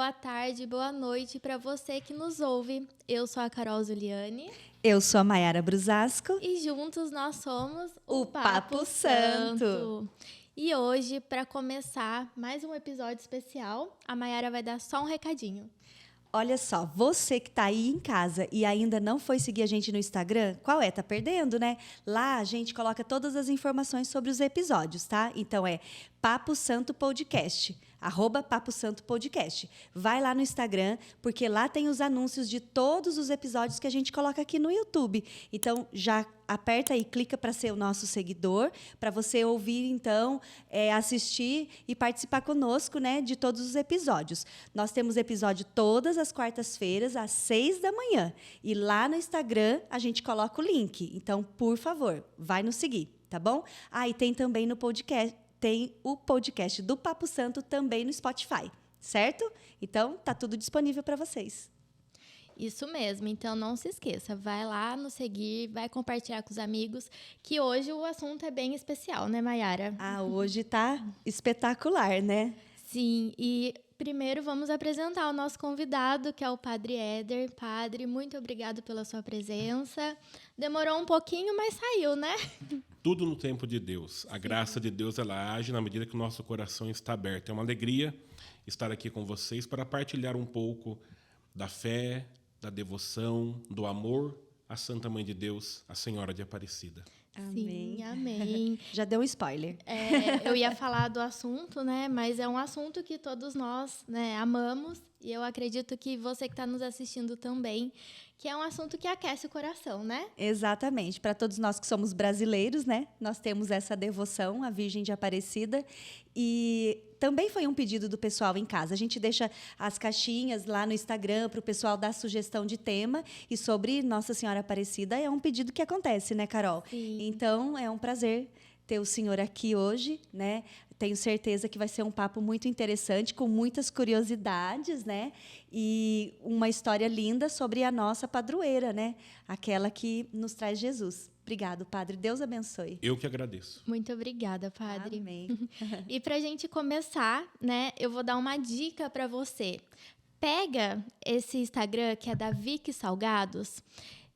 boa tarde, boa noite para você que nos ouve. Eu sou a Carol Zuliani. Eu sou a Mayara Brusasco. E juntos nós somos o Papo Santo. E hoje, para começar mais um episódio especial, a Mayara vai dar só um recadinho. Olha só, você que está aí em casa e ainda não foi seguir a gente no Instagram, qual é? Tá perdendo, né? Lá a gente coloca todas as informações sobre os episódios, tá? Então é Papo Santo Podcast, @Papo Santo Podcast. Vai lá no Instagram, porque lá tem os anúncios de todos os episódios que a gente coloca aqui no YouTube. Então, já aperta aí, clica para ser o nosso seguidor, para você ouvir, então, assistir e participar conosco, né, de todos os episódios. Nós temos episódio todas as quartas-feiras, às 6 da manhã. E lá no Instagram, a gente coloca o link. Então, por favor, vai nos seguir, tá bom? E tem também no podcast. Tem o podcast do Papo Santo também no Spotify, certo? Então, tá tudo disponível para vocês. Isso mesmo, então não se esqueça, vai lá nos seguir, vai compartilhar com os amigos, que hoje o assunto é bem especial, né, Mayara? Hoje tá espetacular, né? Sim, e primeiro vamos apresentar o nosso convidado, que é o Padre Éder. Padre, muito obrigado pela sua presença. Demorou um pouquinho, mas saiu, né? Tudo no tempo de Deus. A graça de Deus, ela age na medida que o nosso coração está aberto. É uma alegria estar aqui com vocês para partilhar um pouco da fé, da devoção, do amor à Santa Mãe de Deus, a Senhora de Aparecida. Sim, amém. Já deu um spoiler. Eu ia falar do assunto, né? Mas é um assunto que todos nós, né, amamos. E eu acredito que você que está nos assistindo também, que é um assunto que aquece o coração, né? Exatamente. Para todos nós que somos brasileiros, né? Nós temos essa devoção à Virgem de Aparecida. E também foi um pedido do pessoal em casa. A gente deixa as caixinhas lá no Instagram para o pessoal dar sugestão de tema. E sobre Nossa Senhora Aparecida é um pedido que acontece, né, Carol? Sim. Então, é um prazer ter o senhor aqui hoje, né? Tenho certeza que vai ser um papo muito interessante, com muitas curiosidades, né? E uma história linda sobre a nossa padroeira, né? Aquela que nos traz Jesus. Obrigado, Padre. Deus abençoe. Eu que agradeço. Muito obrigada, Padre. Amém. E para a gente começar, né? Eu vou dar uma dica para você. Pega esse Instagram, que é da Vicky Salgados.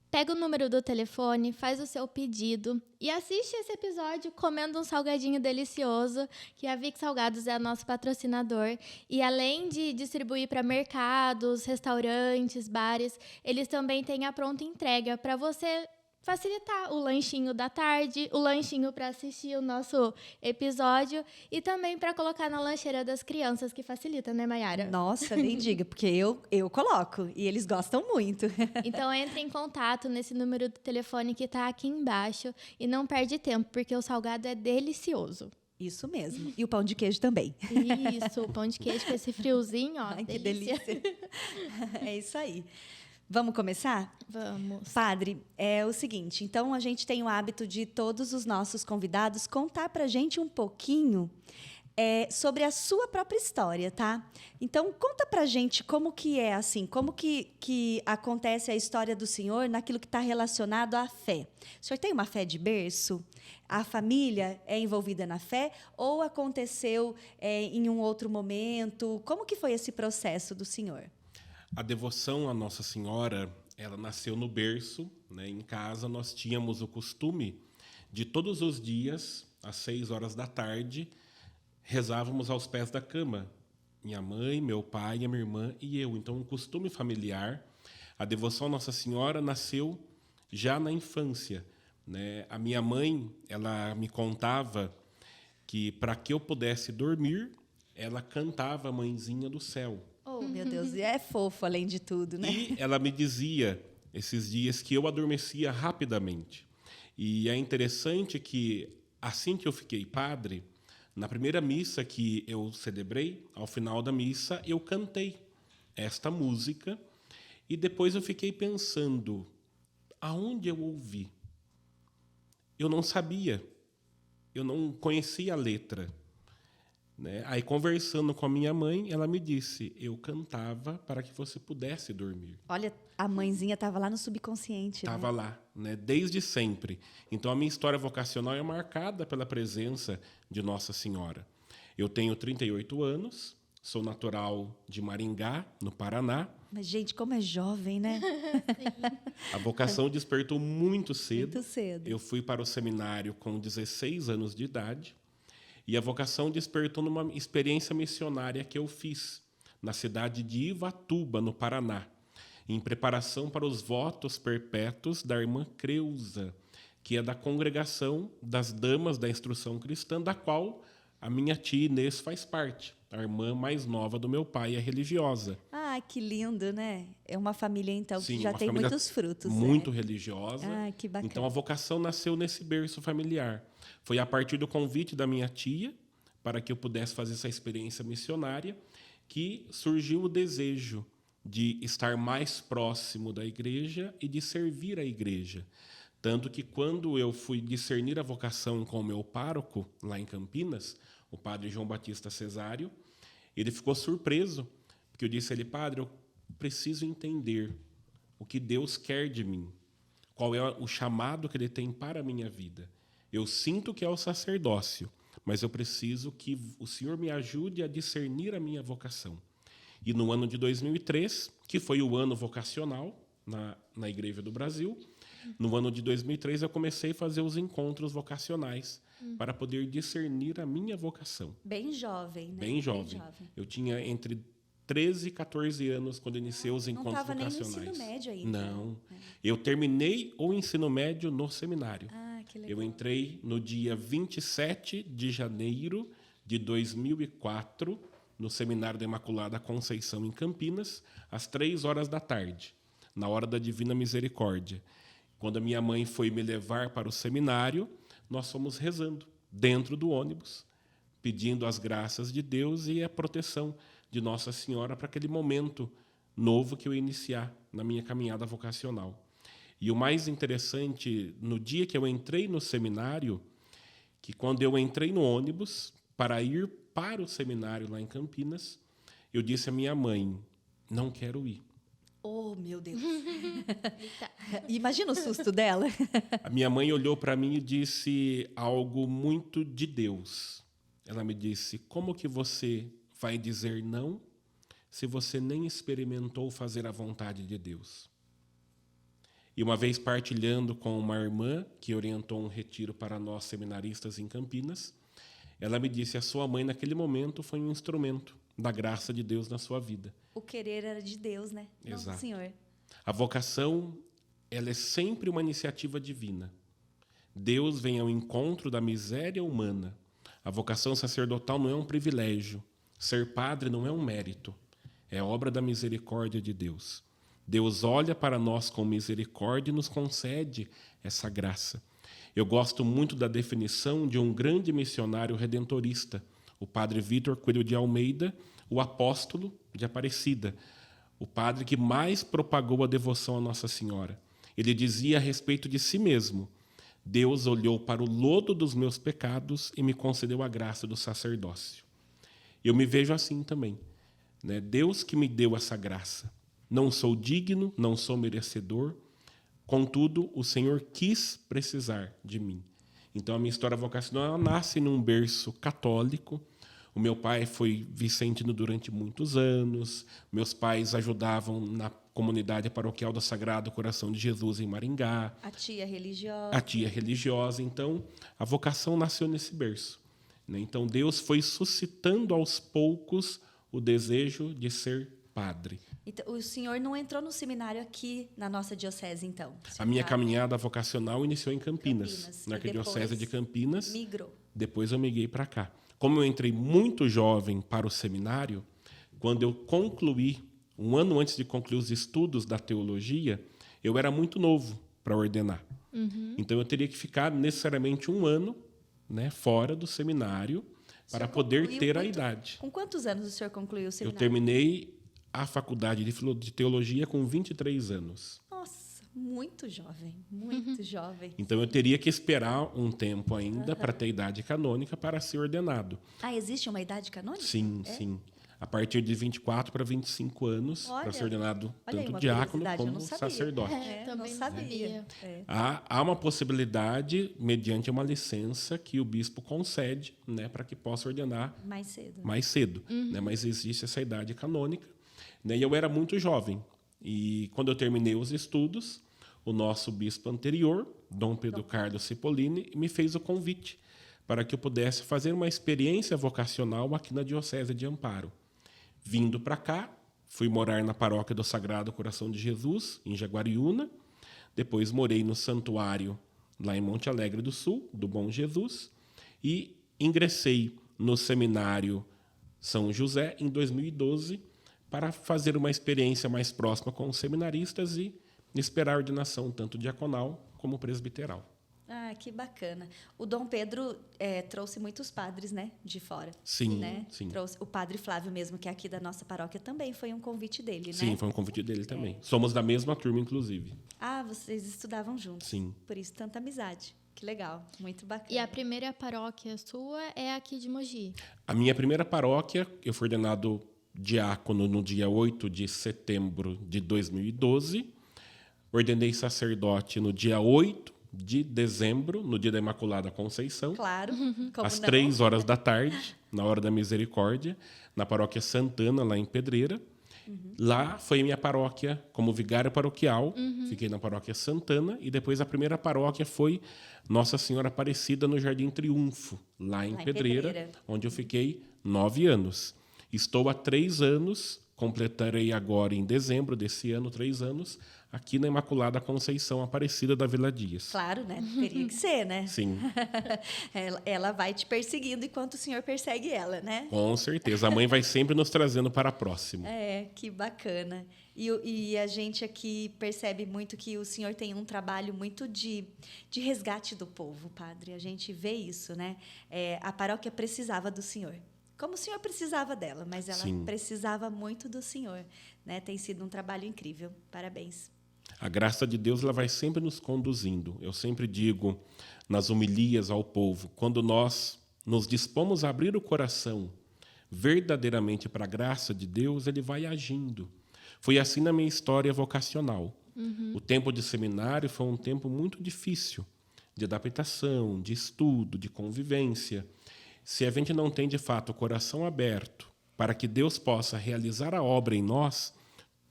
Pega o número do telefone, faz o seu pedido e assiste esse episódio comendo um salgadinho delicioso, que a Vic Salgados é nosso patrocinador. E além de distribuir para mercados, restaurantes, bares, eles também têm a pronta entrega para você facilitar o lanchinho da tarde, o lanchinho para assistir o nosso episódio e também para colocar na lancheira das crianças, que facilita, né, Mayara? Nossa, nem diga, porque eu coloco e eles gostam muito. Então, entre em contato nesse número de telefone que está aqui embaixo e não perde tempo, porque o salgado é delicioso. Isso mesmo. E o pão de queijo também. Isso, o pão de queijo com esse friozinho, ó. Ai, que delícia. É isso aí. Vamos começar? Vamos. Padre, é o seguinte, então a gente tem o hábito de todos os nossos convidados contar para a gente um pouquinho sobre a sua própria história, tá? Então, conta para a gente como que é assim, como que acontece a história do senhor naquilo que está relacionado à fé. O senhor tem uma fé de berço? A família é envolvida na fé ou aconteceu em um outro momento? Como que foi esse processo do senhor? A devoção à Nossa Senhora, ela nasceu no berço, né? Em casa nós tínhamos o costume de todos os dias, às 6 horas da tarde, rezávamos aos pés da cama. Minha mãe, meu pai, a minha irmã e eu. Então, um costume familiar. A devoção à Nossa Senhora nasceu já na infância, né? A minha mãe, ela me contava que para que eu pudesse dormir, ela cantava a Mãezinha do Céu. Oh, meu Deus, é fofo além de tudo, né? E ela me dizia, esses dias, que eu adormecia rapidamente. E é interessante que, assim que eu fiquei padre, na primeira missa que eu celebrei, ao final da missa, eu cantei esta música e depois eu fiquei pensando, aonde eu ouvi? Eu não sabia, eu não conhecia a letra. Né? Aí, conversando com a minha mãe, ela me disse, eu cantava para que você pudesse dormir. Olha, a mãezinha estava lá no subconsciente. Estava lá, né? Desde sempre. Então, a minha história vocacional é marcada pela presença de Nossa Senhora. Eu tenho 38 anos, sou natural de Maringá, no Paraná. Mas, gente, como é jovem, né? A vocação despertou muito cedo. Muito cedo. Eu fui para o seminário com 16 anos de idade. E a vocação despertou numa experiência missionária que eu fiz na cidade de Ivatuba, no Paraná, em preparação para os votos perpétuos da irmã Creuza, que é da congregação das Damas da Instrução Cristã, da qual a minha tia Inês faz parte. A irmã mais nova do meu pai é religiosa. Ah, que lindo, né? É uma família, então, Sim, que já uma tem família muitos frutos. muito né? religiosa. Ah, que bacana. Então, a vocação nasceu nesse berço familiar. Foi a partir do convite da minha tia, para que eu pudesse fazer essa experiência missionária, que surgiu o desejo de estar mais próximo da igreja e de servir a igreja. Tanto que, quando eu fui discernir a vocação com o meu pároco, lá em Campinas, o padre João Batista Cesário, ele ficou surpreso, porque eu disse a ele: padre, eu preciso entender o que Deus quer de mim, qual é o chamado que Ele tem para a minha vida. Eu sinto que é o sacerdócio, mas eu preciso que o Senhor me ajude a discernir a minha vocação. E no ano de 2003, que foi o ano vocacional na Igreja do Brasil, no ano de 2003 eu comecei a fazer os encontros vocacionais para poder discernir a minha vocação. Bem jovem, né? Bem jovem. Eu tinha entre 13 e 14 anos quando iniciei os encontros vocacionais. Não estava nem no ensino médio ainda. Não. Eu terminei o ensino médio no seminário. Ah, que legal. Eu entrei no dia 27 de janeiro de 2004 no Seminário da Imaculada Conceição, em Campinas, às 15h, na hora da Divina Misericórdia. Quando a minha mãe foi me levar para o seminário, nós fomos rezando dentro do ônibus, pedindo as graças de Deus e a proteção de Nossa Senhora para aquele momento novo que eu ia iniciar na minha caminhada vocacional. E o mais interessante, no dia que eu entrei no seminário, que quando eu entrei no ônibus para ir para o seminário lá em Campinas, eu disse à minha mãe: não quero ir. Oh, meu Deus. Imagina o susto dela. A minha mãe olhou para mim e disse algo muito de Deus. Ela me disse: como que você vai dizer não se você nem experimentou fazer a vontade de Deus? E uma vez partilhando com uma irmã que orientou um retiro para nós seminaristas em Campinas, ela me disse: a sua mãe naquele momento foi um instrumento da graça de Deus na sua vida. O querer era de Deus, né? Exato. Não, Senhor. A vocação, ela é sempre uma iniciativa divina. Deus vem ao encontro da miséria humana. A vocação sacerdotal não é um privilégio. Ser padre não é um mérito. É obra da misericórdia de Deus. Deus olha para nós com misericórdia e nos concede essa graça. Eu gosto muito da definição de um grande missionário redentorista, o padre Vítor Coelho de Almeida, o apóstolo de Aparecida, o padre que mais propagou a devoção a Nossa Senhora. Ele dizia a respeito de si mesmo: Deus olhou para o lodo dos meus pecados e me concedeu a graça do sacerdócio. Eu me vejo assim também, né? Deus que me deu essa graça. Não sou digno, não sou merecedor, contudo, o Senhor quis precisar de mim. Então, a minha história vocacional nasce num berço católico. O meu pai foi vicentino durante muitos anos. Meus pais ajudavam na comunidade paroquial do Sagrado Coração de Jesus, em Maringá. A tia religiosa. A tia religiosa. Então, a vocação nasceu nesse berço, né? Então, Deus foi suscitando aos poucos o desejo de ser padre. Então, o senhor não entrou no seminário aqui na nossa diocese, então? A minha caminhada vocacional iniciou em Campinas, na Arquidiocese de Campinas. Migrou. Depois eu migrei para cá. Como eu entrei muito jovem para o seminário, quando eu concluí, um ano antes de concluir os estudos da teologia, eu era muito novo para ordenar. Então eu teria que ficar necessariamente um ano, né, fora do seminário para poder ter a idade. Com quantos anos o senhor concluiu o seminário? Eu terminei a faculdade de teologia com 23 anos. Nossa, muito jovem, muito jovem. Então eu teria que esperar um tempo ainda para ter idade canônica para ser ordenado. Ah, existe uma idade canônica? Sim, sim. a partir de 24 para 25 anos, para Olha, ser ordenado olha aí, tanto uma diácono curiosidade, eu como não sabia. sacerdote. Também não não sabia. sabia. É. Há uma possibilidade, mediante uma licença, que o bispo concede, né, para que possa ordenar Mais cedo. né, mas existe essa idade canônica. Né, e eu era muito jovem. E quando eu terminei os estudos, o nosso bispo anterior, Dom Pedro Carlos Cipollini, me fez o convite para que eu pudesse fazer uma experiência vocacional aqui na Diocese de Amparo. Vindo para cá, fui morar na paróquia do Sagrado Coração de Jesus, em Jaguariúna. Depois morei no santuário lá em Monte Alegre do Sul, do Bom Jesus. E ingressei no seminário São José em 2012 para fazer uma experiência mais próxima com os seminaristas e esperar a ordenação tanto diaconal como presbiteral. Ah, que bacana. O Dom Pedro trouxe muitos padres, né, de fora. Sim, né? sim. Trouxe o padre Flávio mesmo, que é aqui da nossa paróquia, também foi um convite dele, Sim, né? foi um convite dele também. Somos da mesma turma, inclusive. Ah, vocês estudavam juntos. Sim. Por isso, tanta amizade. Que legal, muito bacana. E a primeira paróquia sua é aqui de Mogi. A minha primeira paróquia, eu fui ordenado diácono no dia 8 de setembro de 2012. Ordenei sacerdote no dia 8 de dezembro, no dia da Imaculada Conceição. Claro, como às não? 3 horas da tarde, na hora da misericórdia, na paróquia Santana, lá em Pedreira. Lá foi minha paróquia como vigário paroquial. Fiquei na paróquia Santana. E depois a primeira paróquia foi Nossa Senhora Aparecida, no Jardim Triunfo, lá em Pedreira, onde eu fiquei 9 anos. Estou há 3 anos, completarei agora em dezembro desse ano 3 anos, aqui na Imaculada Conceição Aparecida da Vila Dias. Claro, né? Teria que ser, né? Sim, Ela vai te perseguindo enquanto o senhor persegue ela, né? com certeza. A mãe vai sempre nos trazendo para próximo. Que bacana. E a gente aqui percebe muito que o senhor tem um trabalho muito de resgate do povo, padre. A gente vê isso, né? A paróquia precisava do senhor. Como o senhor precisava dela, mas ela Sim. precisava muito do senhor, né? Tem sido um trabalho incrível. Parabéns. A graça de Deus ela vai sempre nos conduzindo. Eu sempre digo nas homilias ao povo, quando nós nos dispomos a abrir o coração verdadeiramente para a graça de Deus, ele vai agindo. Foi assim na minha história vocacional. O tempo de seminário foi um tempo muito difícil, de adaptação, de estudo, de convivência. Se a gente não tem, de fato, o coração aberto para que Deus possa realizar a obra em nós,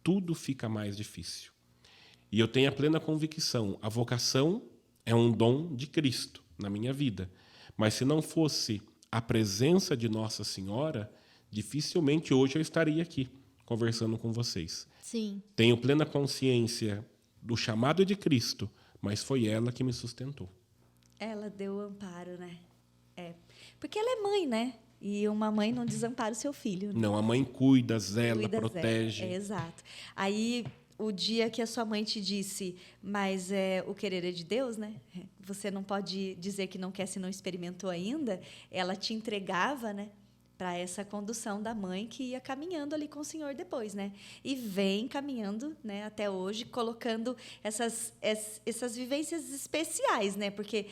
tudo fica mais difícil. E eu tenho a plena convicção, a vocação é um dom de Cristo na minha vida. Mas se não fosse a presença de Nossa Senhora, dificilmente hoje eu estaria aqui conversando com vocês. Sim. Tenho plena consciência do chamado de Cristo, mas foi ela que me sustentou. Ela deu o amparo, né? Porque ela é mãe, né? E uma mãe não desampara o seu filho. Né? Não, a mãe cuida, zela, Cuida, protege. Exato. Aí, o dia que a sua mãe te disse, mas o querer é de Deus, né? Você não pode dizer que não quer se não experimentou ainda. Ela te entregava, né? Para essa condução da mãe que ia caminhando ali com o Senhor depois, né? E vem caminhando, né, até hoje, colocando essas vivências especiais, né? Porque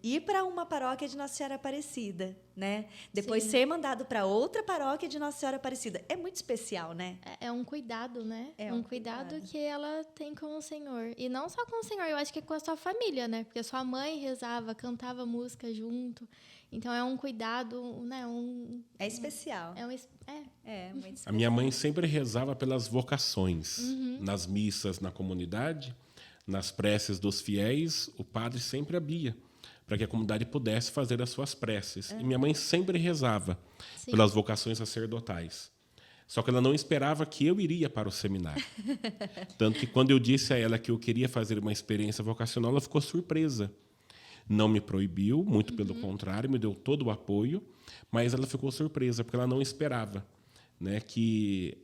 ir para uma paróquia de Nossa Senhora Aparecida, né? Depois Sim. ser mandado para outra paróquia de Nossa Senhora Aparecida. É muito especial, né? É um cuidado, né? É um um cuidado cuidado. que ela tem com o Senhor. E não só com o Senhor, eu acho que é com a sua família, né? Porque a sua mãe rezava, cantava música junto. Então, é um cuidado, né? É especial. Muito Muito A especial. minha mãe sempre rezava pelas vocações. Nas missas na comunidade, nas preces dos fiéis, o padre sempre abria para que a comunidade pudesse fazer as suas preces. E minha mãe sempre rezava Sim. pelas vocações sacerdotais. Só que ela não esperava que eu iria para o seminário. Tanto que quando eu disse a ela que eu queria fazer uma experiência vocacional, ela ficou surpresa. Não me proibiu, muito pelo contrário, me deu todo o apoio, mas ela ficou surpresa, porque ela não esperava, né, que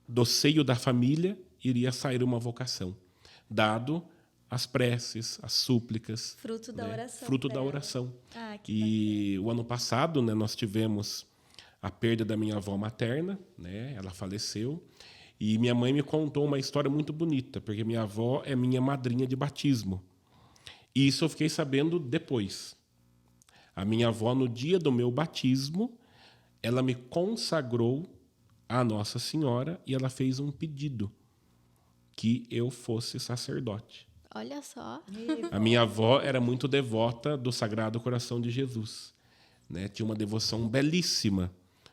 do seio da família iria sair uma vocação, dado as preces, as súplicas. Fruto da oração Fruto da dela. oração. Ah, que E o ano passado, né, nós tivemos a perda da minha avó materna, né, ela faleceu, e minha mãe me contou uma história muito bonita, porque minha avó é minha madrinha de batismo. E isso eu fiquei sabendo depois. A minha avó, no dia do meu batismo, ela me consagrou à Nossa Senhora e ela fez um pedido que eu fosse sacerdote. Olha só. A minha avó era muito devota do Sagrado Coração de Jesus, né? Tinha uma devoção belíssima,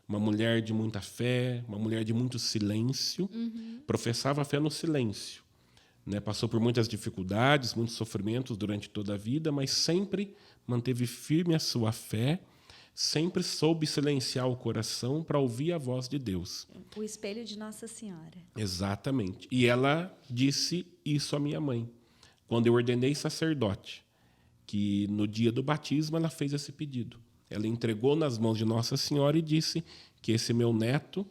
uma mulher de muita fé, uma mulher de muito silêncio, professava a fé no silêncio, né? Passou por muitas dificuldades, muitos sofrimentos durante toda a vida, mas sempre manteve firme a sua fé, sempre soube silenciar o coração para ouvir a voz de Deus. O espelho de Nossa Senhora. Exatamente. E ela disse isso à minha mãe, quando eu ordenei sacerdote, que no dia do batismo ela fez esse pedido. Ela entregou nas mãos de Nossa Senhora e disse que esse meu neto,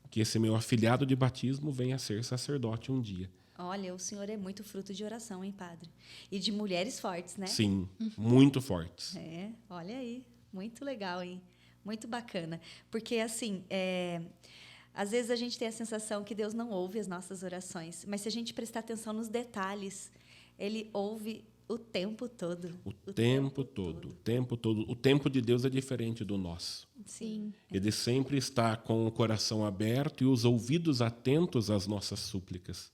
que esse meu afilhado de batismo venha a ser sacerdote um dia. Olha, o senhor é muito fruto de oração, hein, padre? E de mulheres fortes, né? Sim, muito fortes. É, olha aí. Muito legal, hein? Muito bacana. Porque, assim, às vezes a gente tem a sensação que Deus não ouve as nossas orações, mas se a gente prestar atenção nos detalhes, Ele ouve o tempo todo. O tempo todo. O tempo de Deus é diferente do nosso. Sim. Ele sempre está com o coração aberto e os ouvidos atentos às nossas súplicas.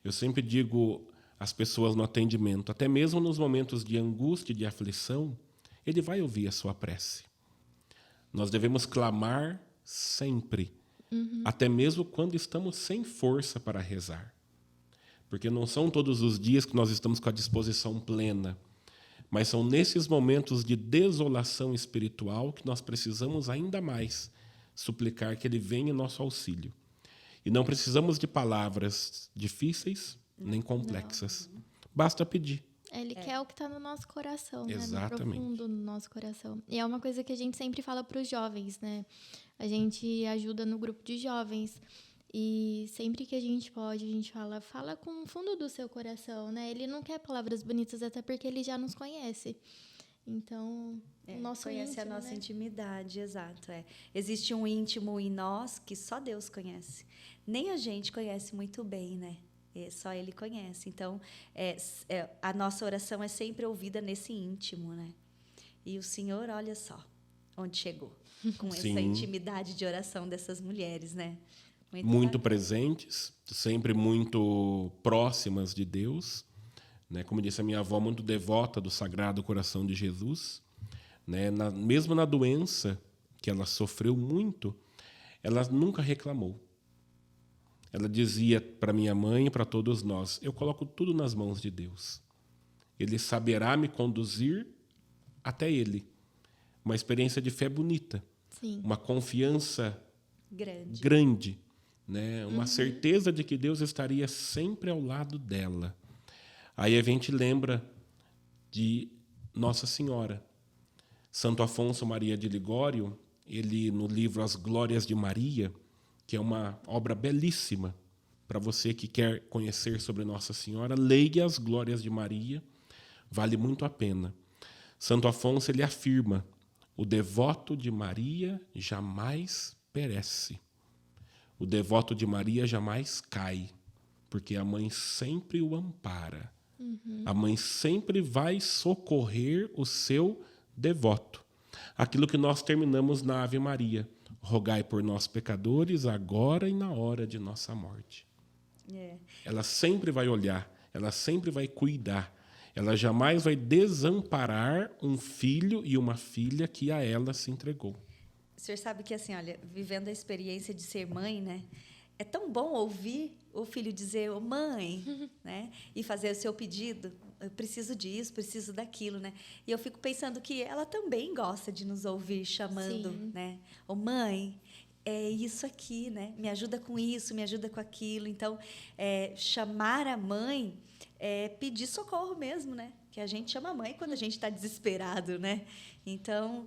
Eu sempre digo às pessoas no atendimento, até mesmo nos momentos de angústia e de aflição, Ele vai ouvir a sua prece. Nós devemos clamar sempre, até mesmo quando estamos sem força para rezar. Porque não são todos os dias que nós estamos com a disposição plena, mas são nesses momentos de desolação espiritual que nós precisamos ainda mais suplicar que Ele venha em nosso auxílio. E não precisamos de palavras difíceis nem complexas. Basta pedir. Ele quer o que está no nosso coração, Exatamente. né? No profundo do nosso coração. E é uma coisa que a gente sempre fala para os jovens, né? A gente ajuda no grupo de jovens. E sempre que a gente pode, a gente fala com o fundo do seu coração, né? Ele não quer palavras bonitas, até porque ele já nos conhece. Então, o nosso conhece íntimo, a nossa né? intimidade, exato. Existe um íntimo em nós que só Deus conhece. Nem a gente conhece muito bem, né? Só Ele conhece. Então, a nossa oração é sempre ouvida nesse íntimo, né? E o Senhor, olha só onde chegou, com essa Sim. intimidade de oração dessas mulheres, né? Muito presentes, sempre muito próximas de Deus, né? Como disse a minha avó, muito devota do Sagrado Coração de Jesus, né? Mesmo na doença que ela sofreu muito, ela nunca reclamou. Ela dizia para minha mãe e para todos nós: eu coloco tudo nas mãos de Deus. Ele saberá me conduzir até Ele. Uma experiência de fé bonita, Sim. uma confiança grande. grande, né? Uma certeza de que Deus estaria sempre ao lado dela. Aí a gente lembra de Nossa Senhora. Santo Afonso Maria de Ligório, ele no livro As Glórias de Maria, que é uma obra belíssima para você que quer conhecer sobre Nossa Senhora, leia As Glórias de Maria, vale muito a pena. Santo Afonso ele afirma: o devoto de Maria jamais perece. O devoto de Maria jamais cai, porque a mãe sempre o ampara. A mãe sempre vai socorrer o seu devoto. Aquilo que nós terminamos na Ave Maria: rogai por nós pecadores, agora e na hora de nossa morte. Ela sempre vai olhar, ela sempre vai cuidar. Ela jamais vai desamparar um filho e uma filha que a ela se entregou. O senhor sabe que, assim, olha, vivendo a experiência de ser mãe, né? É tão bom ouvir o filho dizer: "Ô, mãe", né? E fazer o seu pedido. Eu preciso disso, preciso daquilo, né? E eu fico pensando que ela também gosta de nos ouvir chamando, Sim. né? "Ô, mãe, é isso aqui, né? Me ajuda com isso, me ajuda com aquilo". Então, chamar a mãe é pedir socorro mesmo, né? Que a gente chama a mãe quando a gente está desesperado, né? Então,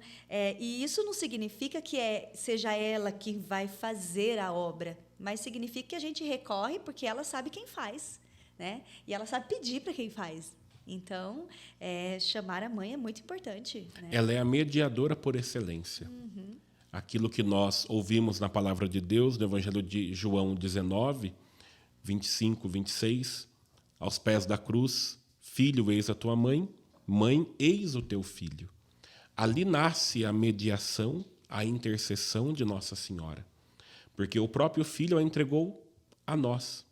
e isso não significa que seja ela que vai fazer a obra, mas significa que a gente recorre porque ela sabe quem faz, né? E ela sabe pedir para quem faz. Então, chamar a mãe é muito importante, né? Ela é a mediadora por excelência. Aquilo que nós ouvimos na Palavra de Deus, no Evangelho de João 19, 25, 26, aos pés da cruz: filho, eis a tua mãe, mãe, eis o teu filho. Ali nasce a mediação a intercessão de Nossa Senhora, porque o próprio Filho a entregou a nós.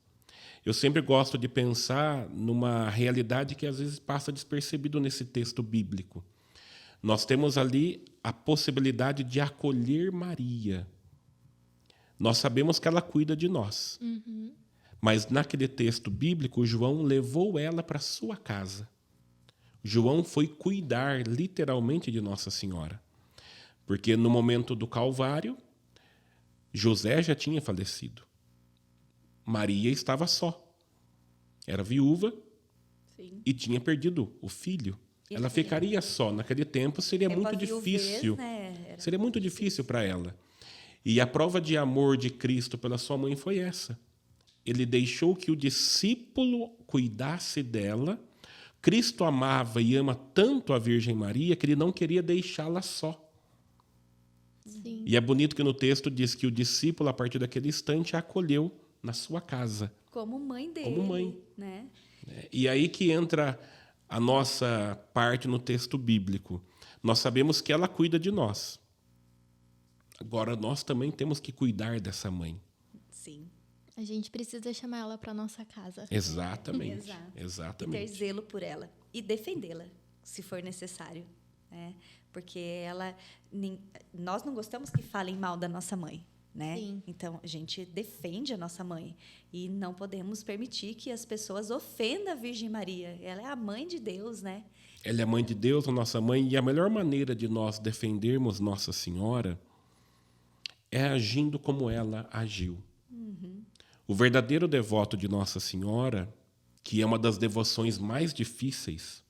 Eu sempre gosto de pensar numa realidade que às vezes passa despercebido nesse texto bíblico. Nós temos ali a possibilidade de acolher Maria. Nós sabemos que ela cuida de nós. Mas naquele texto bíblico, João levou ela para sua casa. João foi cuidar literalmente de Nossa Senhora. Porque no momento do Calvário, José já tinha falecido. Maria estava só. Era viúva e tinha perdido o filho. Ela ficaria só. Naquele tempo seria muito difícil. Seria muito difícil para ela. E a prova de amor de Cristo pela sua mãe foi essa. Ele deixou que o discípulo cuidasse dela. Cristo amava e ama tanto a Virgem Maria que ele não queria deixá-la só. Sim. E é bonito que no texto diz que o discípulo, a partir daquele instante, a acolheu na sua casa. Como mãe dele. Como mãe. Né? E aí que entra a nossa parte no texto bíblico. Nós sabemos que ela cuida de nós. Agora, nós também temos que cuidar dessa mãe. Sim. A gente precisa chamar ela para nossa casa. Exatamente. Exato. Exatamente. E ter zelo por ela. E defendê-la, se for necessário. Né? Porque nós não gostamos que falem mal da nossa mãe. Né? Sim. Então, a gente defende a nossa mãe. E não podemos permitir que as pessoas ofendam a Virgem Maria. Ela é a mãe de Deus, né? Ela é a mãe de Deus, a nossa mãe. E a melhor maneira de nós defendermos Nossa Senhora é agindo como ela agiu. O verdadeiro devoto de Nossa Senhora, que é uma das devoções mais difíceis,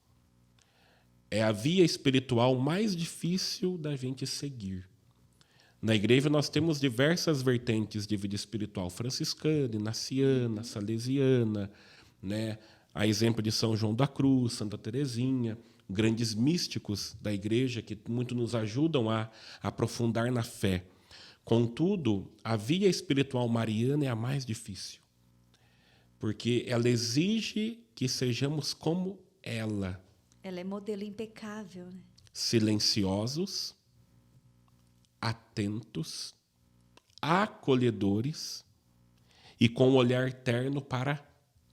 é a via espiritual mais difícil da gente seguir. Na igreja nós temos diversas vertentes de vida espiritual, franciscana, inaciana, salesiana, né? A exemplo de São João da Cruz, Santa Teresinha, grandes místicos da igreja que muito nos ajudam a aprofundar na fé. Contudo, a via espiritual mariana é a mais difícil, porque ela exige que sejamos como ela. Ela é modelo impecável. Né? Silenciosos, atentos, acolhedores e com um olhar terno para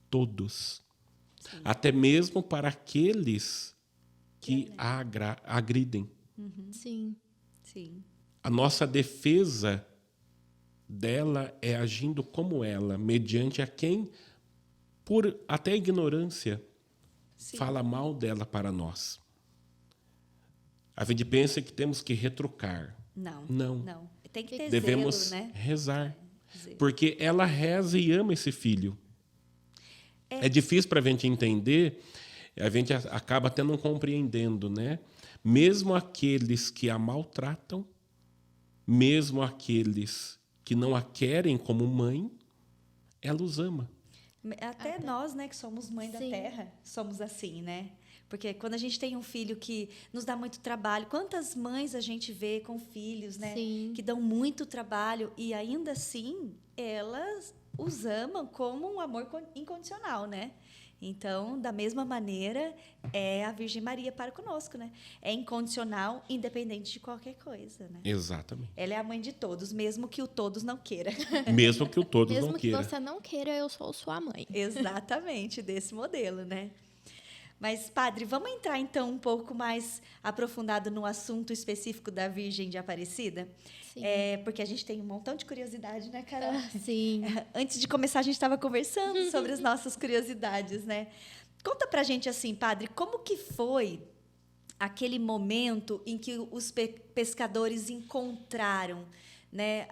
todos. Sim. Até mesmo para aqueles que a agridem. Sim. Sim. A nossa defesa dela é agindo como ela, mediante a quem, por até ignorância, fala mal dela para nós. A gente pensa que temos que retrucar. Não. Tem que ter Devemos zelo, né? rezar. Porque ela reza e ama esse filho. É difícil para a gente entender, a gente acaba até não compreendendo, né? Mesmo aqueles que a maltratam, mesmo aqueles que não a querem como mãe, ela os ama. Até nós, né, que somos mãe da terra, somos assim, né? Porque quando a gente tem um filho que nos dá muito trabalho, quantas mães a gente vê com filhos, né? Sim. Que dão muito trabalho e ainda assim elas os amam como um amor incondicional, né? Então, da mesma maneira, é a Virgem Maria para conosco, né? É incondicional, independente de qualquer coisa, né? Exatamente. Ela é a mãe de todos, mesmo que o todos não queira. Mesmo que o todos não queira. Mesmo que você não queira, eu sou sua mãe. Exatamente, desse modelo, né? Mas, padre, vamos entrar, então, um pouco mais aprofundado no assunto específico da Virgem de Aparecida? Sim. Porque a gente tem um montão de curiosidade, né, Carol? Sim. Antes de começar, a gente estava conversando sobre as nossas curiosidades, né? Conta pra gente, assim, padre, como que foi aquele momento em que os pescadores encontraram, né,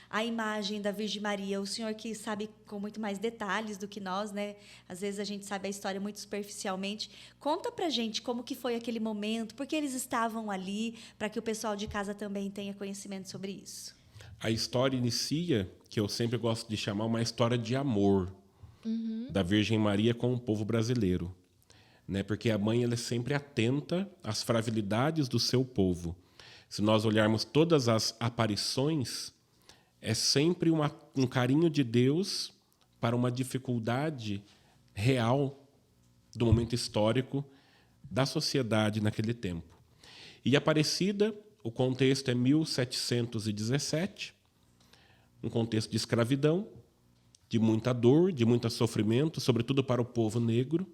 a imagem da Virgem Maria? O senhor que sabe com muito mais detalhes do que nós, né? Às vezes a gente sabe a história muito superficialmente. Conta pra gente como que foi aquele momento, por que eles estavam ali, para que o pessoal de casa também tenha conhecimento sobre isso. A história inicia, que eu sempre gosto de chamar, uma história de amor da Virgem Maria com o povo brasileiro, né? Porque a mãe ela é sempre atenta às fragilidades do seu povo. Se nós olharmos todas as aparições, é sempre um carinho de Deus para uma dificuldade real do momento histórico da sociedade naquele tempo. E Aparecida o contexto é 1717, um contexto de escravidão, de muita dor, de muito sofrimento, sobretudo para o povo negro,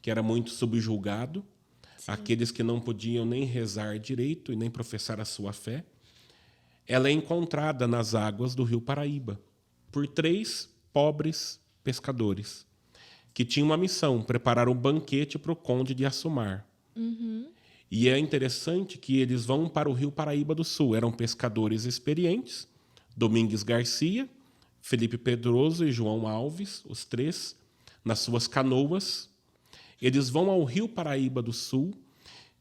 que era muito subjulgado, aqueles que não podiam nem rezar direito e nem professar a sua fé. Ela é encontrada nas águas do rio Paraíba por 3 pobres pescadores que tinham uma missão, preparar um banquete para o conde de Assumar. E é interessante que eles vão para o rio Paraíba do Sul. Eram pescadores experientes, Domingues Garcia, Felipe Pedroso e João Alves, os 3, nas suas canoas. Eles vão ao rio Paraíba do Sul,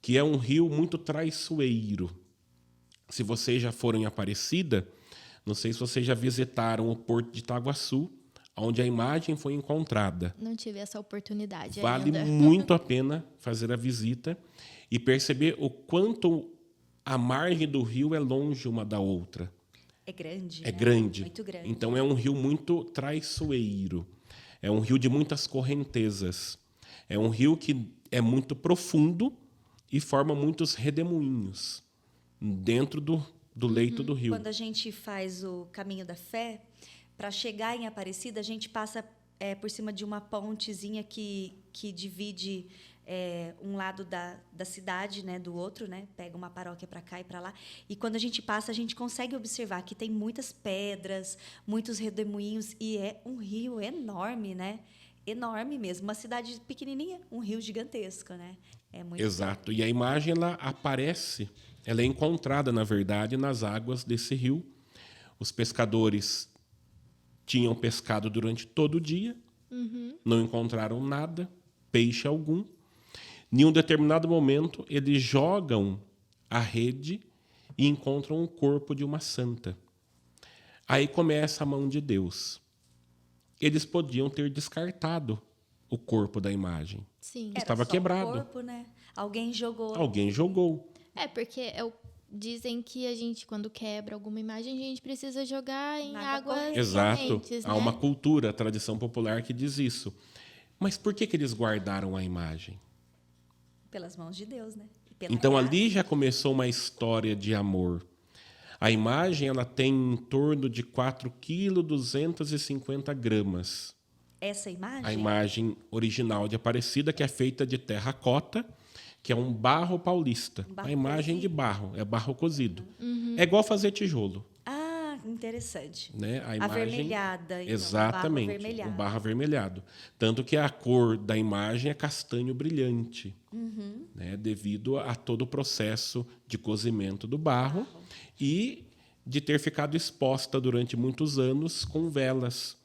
que é um rio muito traiçoeiro. Se vocês já foram em Aparecida, não sei se vocês já visitaram o Porto de Itaguaçu, onde a imagem foi encontrada. Não tive essa oportunidade Vale ainda. muito a pena fazer a visita e perceber o quanto a margem do rio é longe uma da outra. É grande, É né? grande. Muito grande. Então é um rio muito traiçoeiro. É um rio de muitas correntezas. É um rio que é muito profundo e forma muitos redemoinhos dentro do leito do rio. Quando a gente faz o caminho da fé, para chegar em Aparecida, a gente passa por cima de uma pontezinha que divide um lado da cidade, né, do outro, né? Pega uma paróquia para cá e para lá. E quando a gente passa, a gente consegue observar que tem muitas pedras, muitos redemoinhos, e é um rio enorme, né? Enorme mesmo. Uma cidade pequenininha, um rio gigantesco, né? É muito Exato. E a imagem ela aparece, ela é encontrada, na verdade, nas águas desse rio. Os pescadores tinham pescado durante todo o dia, não encontraram nada, peixe algum. Em um determinado momento, eles jogam a rede e encontram o corpo de uma santa. Aí começa a mão de Deus. Eles podiam ter descartado o corpo da imagem. Sim. Era Estava só quebrado. um corpo, né? Alguém jogou. Alguém jogou. É, porque dizem que a gente, quando quebra alguma imagem, a gente precisa jogar em Na água águas corrente. Exato. correntes, Há né? uma cultura, a tradição popular que diz isso. Mas por que eles guardaram a imagem? Pelas mãos de Deus, né? E pela Então graça. ali já começou uma história de amor. A imagem ela tem em torno de 4,250 kg. Essa imagem? A imagem original de Aparecida, que é feita de terracota, que é um barro paulista. Barro A imagem de cozido. barro, é barro cozido. É igual fazer tijolo. Ah, interessante. Né? A imagem, Avermelhada. Então, exatamente, barro avermelhado. o barro avermelhado. Tanto que a cor da imagem é castanho brilhante, né? Devido a todo o processo de cozimento do barro e de ter ficado exposta durante muitos anos com velas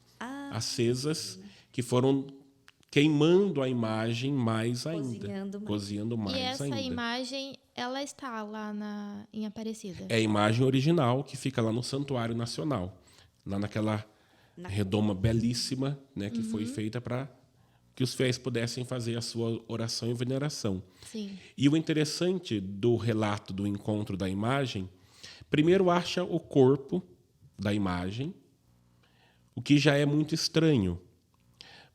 acesas que foram queimando a imagem mais ainda. Cozinhando mais. Cozinhando mais E essa ainda. imagem, ela está lá em Aparecida. É a imagem original que fica lá no Santuário Nacional, lá naquela redoma belíssima, né, que foi feita para que os fiéis pudessem fazer a sua oração e veneração. Sim. E o interessante do relato do encontro da imagem, primeiro acha o corpo da imagem, o que já é muito estranho,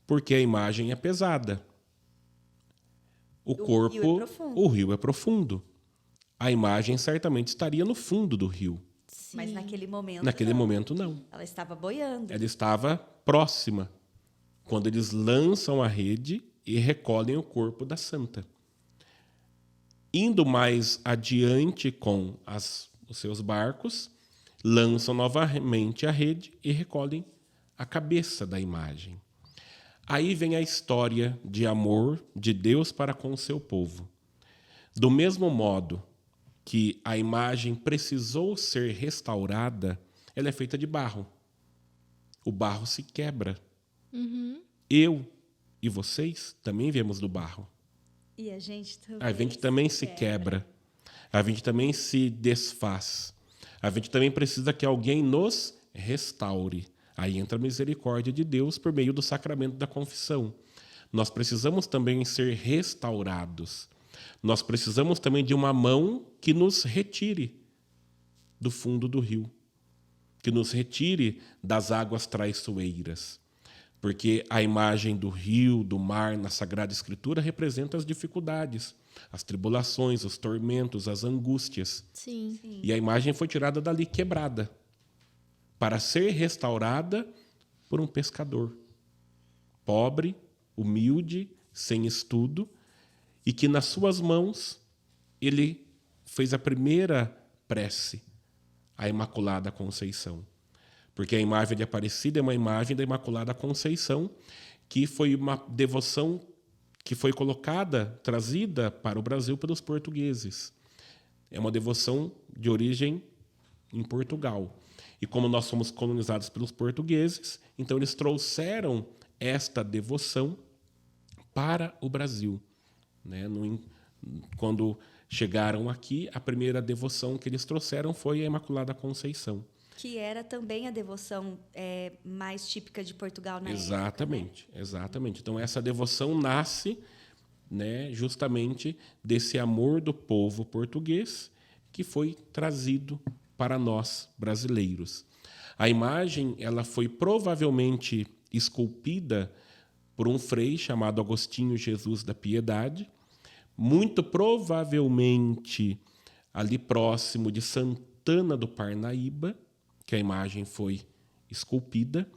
porque a imagem é pesada. O corpo, rio é profundo. o rio é profundo. A imagem certamente estaria no fundo do rio. Sim. Mas naquele momento. Naquele não. momento, não. Ela estava boiando. Ela estava próxima, quando eles lançam a rede e recolhem o corpo da santa. Indo mais adiante com os seus barcos, lançam novamente a rede e recolhem a cabeça da imagem. Aí vem a história de amor de Deus para com o seu povo. Do mesmo modo que a imagem precisou ser restaurada, ela é feita de barro. O barro se quebra. Eu e vocês também viemos do barro. E a gente também. A gente também se quebra. A gente também se desfaz. A gente também precisa que alguém nos restaure. Aí entra a misericórdia de Deus por meio do sacramento da confissão. Nós precisamos também ser restaurados. Nós precisamos também de uma mão que nos retire do fundo do rio, que nos retire das águas traiçoeiras. Porque a imagem do rio, do mar, na Sagrada Escritura, representa as dificuldades, as tribulações, os tormentos, as angústias. Sim. E a imagem foi tirada dali quebrada, para ser restaurada por um pescador, pobre, humilde, sem estudo, e que nas suas mãos ele fez a primeira prece à Imaculada Conceição. Porque a imagem de Aparecida é uma imagem da Imaculada Conceição, que foi uma devoção que foi colocada, trazida para o Brasil pelos portugueses. É uma devoção de origem em Portugal. E como nós fomos colonizados pelos portugueses, então eles trouxeram esta devoção para o Brasil. Né? Quando chegaram aqui, a primeira devoção que eles trouxeram foi a Imaculada Conceição. Que era também a devoção mais típica de Portugal na Exatamente, época, né? Exatamente. Então, essa devoção nasce, né, justamente desse amor do povo português que foi trazido para nós, brasileiros. A imagem ela foi provavelmente esculpida por um frei chamado Agostinho Jesus da Piedade, muito provavelmente ali próximo de Santana do Parnaíba, que a imagem foi esculpida.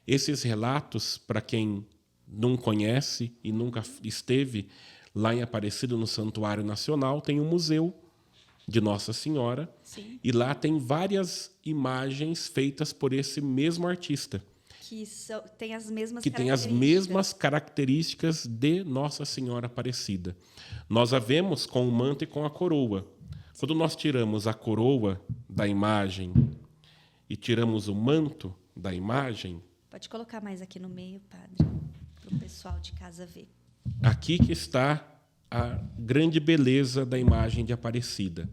Esses relatos, para quem não conhece e nunca esteve lá em Aparecida, no Santuário Nacional, tem um museu de Nossa Senhora. Sim. E lá tem várias imagens feitas por esse mesmo artista. Que tem as mesmas que tem as mesmas características de Nossa Senhora Aparecida. Nós a vemos com o manto e com a coroa. Quando nós tiramos a coroa da imagem e tiramos o manto da imagem... Pode colocar mais aqui no meio, padre, para o pessoal de casa ver. Aqui que está a grande beleza da imagem de Aparecida.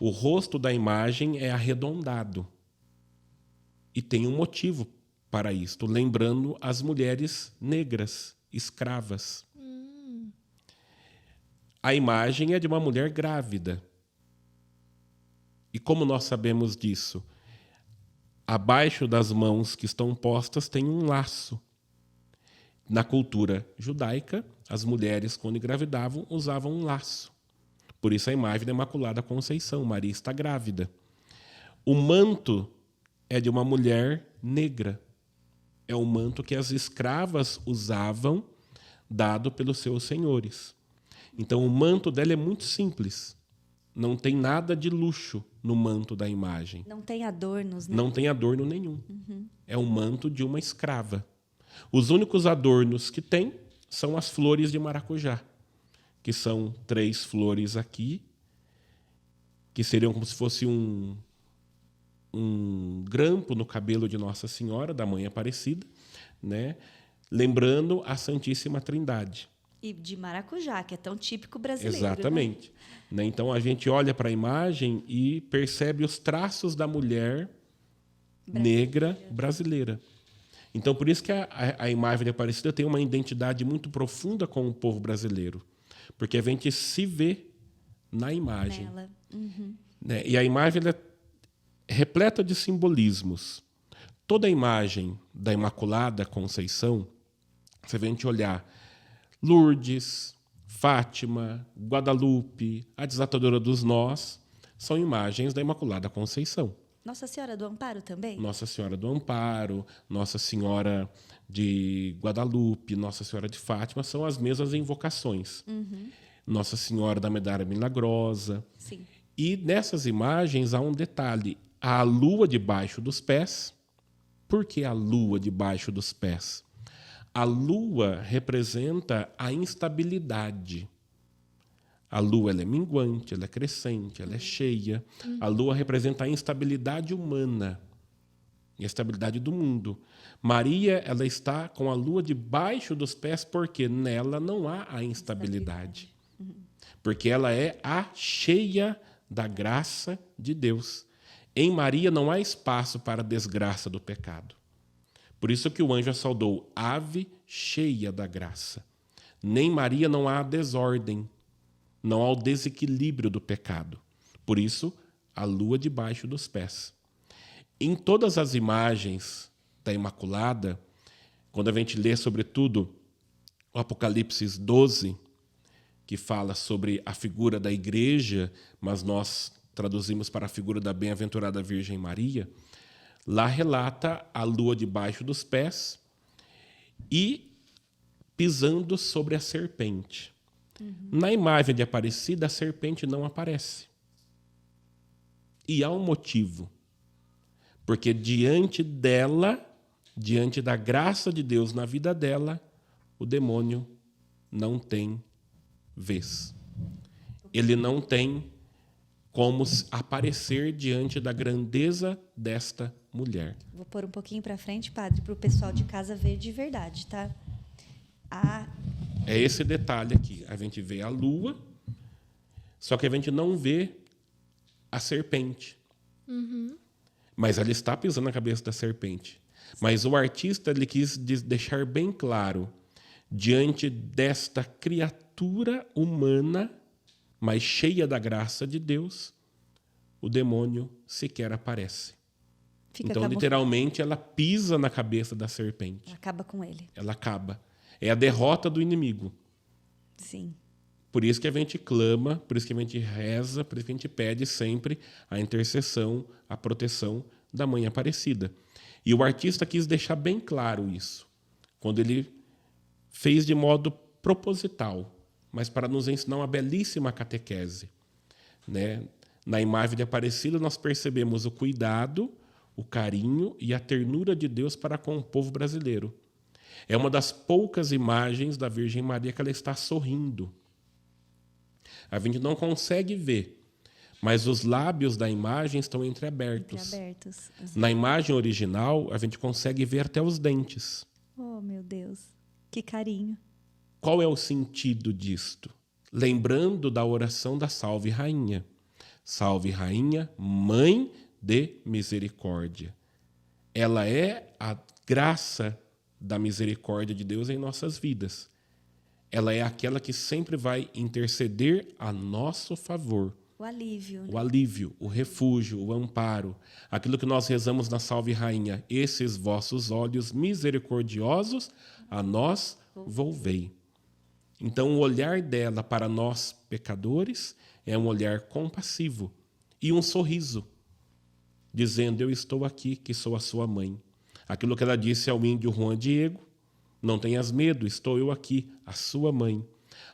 O rosto da imagem é arredondado. E tem um motivo para isto, lembrando as mulheres negras, escravas. A imagem é de uma mulher grávida. E como nós sabemos disso? Abaixo das mãos que estão postas tem um laço. Na cultura judaica, as mulheres, quando engravidavam, usavam um laço. Por isso a imagem da Imaculada Conceição, Maria está grávida. O manto é de uma mulher negra. É o manto que as escravas usavam, dado pelos seus senhores. Então, o manto dela é muito simples. Não tem nada de luxo no manto da imagem. Não tem adornos, né? Não tem adorno nenhum. É o manto de uma escrava. Os únicos adornos que tem são as flores de maracujá, que são 3 flores aqui, que seriam como se fosse um grampo no cabelo de Nossa Senhora, da Mãe Aparecida, né? Lembrando a Santíssima Trindade. E de maracujá, que é tão típico brasileiro. Exatamente. Né? Então, a gente olha para a imagem e percebe os traços da mulher negra brasileira. Então, por isso que a imagem de Aparecida tem uma identidade muito profunda com o povo brasileiro. Porque a gente se vê na imagem. Nela. Né? E a imagem ela é repleta de simbolismos. Toda a imagem da Imaculada Conceição, você vem te olhar Lourdes, Fátima, Guadalupe, a Desatadora dos Nós, são imagens da Imaculada Conceição. Nossa Senhora do Amparo também? Nossa Senhora do Amparo, Nossa Senhora de Guadalupe, Nossa Senhora de Fátima, são as mesmas invocações. Nossa Senhora da Medalha Milagrosa. Sim. E nessas imagens há um detalhe. Há a lua debaixo dos pés. Por que a lua debaixo dos pés? A lua representa a instabilidade. A lua ela é minguante, ela é crescente, ela é cheia. A lua representa a instabilidade humana e a estabilidade do mundo. Maria ela está com a lua debaixo dos pés porque nela não há a instabilidade. Porque ela é a cheia da graça de Deus. Em Maria não há espaço para a desgraça do pecado. Por isso que o anjo a saudou, ave cheia da graça. Nem Maria não há a desordem, não há o desequilíbrio do pecado. Por isso, a lua debaixo dos pés. Em todas as imagens da Imaculada, Quando a gente lê, sobretudo, o Apocalipse 12, que fala sobre a figura da igreja, mas nós traduzimos para a figura da bem-aventurada Virgem Maria, lá relata a lua debaixo dos pés e pisando sobre a serpente. Na imagem de Aparecida, a serpente não aparece. E há um motivo. Porque diante dela, diante da graça de Deus na vida dela, o demônio não tem vez. Ele não tem como aparecer diante da grandeza desta mulher. Vou pôr um pouquinho para frente, padre, para o pessoal de casa ver de verdade, tá? É esse detalhe aqui. A gente vê a lua, só que a gente não vê a serpente. Mas ela está pisando na cabeça da serpente. Mas o artista ele quis deixar bem claro, diante desta criatura humana, mas cheia da graça de Deus, o demônio sequer aparece. Então, literalmente, ela pisa na cabeça da serpente. Ela acaba com ele. Ela acaba. É a derrota do inimigo. Sim. Por isso que a gente clama, por isso que a gente reza, por isso que a gente pede sempre a intercessão, a proteção da Mãe Aparecida. E o artista quis deixar bem claro isso, quando ele fez de modo proposital, mas para nos ensinar uma belíssima catequese. Né? Na imagem de Aparecida, nós percebemos o cuidado, o carinho e a ternura de Deus para com o povo brasileiro. É uma das poucas imagens da Virgem Maria que ela está sorrindo. A gente não consegue ver, mas os lábios da imagem estão entreabertos. Na imagem original, a gente consegue ver até os dentes. Oh, meu Deus, que carinho. Qual é o sentido disto? Lembrando da oração da Salve Rainha. Salve Rainha, Mãe de Misericórdia. Ela é a graça da misericórdia de Deus em nossas vidas. Ela é aquela que sempre vai interceder a nosso favor. O alívio. O alívio, o refúgio, o amparo. Aquilo que nós rezamos na Salve Rainha. Esses vossos olhos misericordiosos a nós volvei. Então, o olhar dela para nós, pecadores, é um olhar compassivo. E um sorriso, dizendo, eu estou aqui, que sou a sua mãe. Aquilo que ela disse ao índio Juan Diego, não tenhas medo, estou eu aqui, a sua mãe.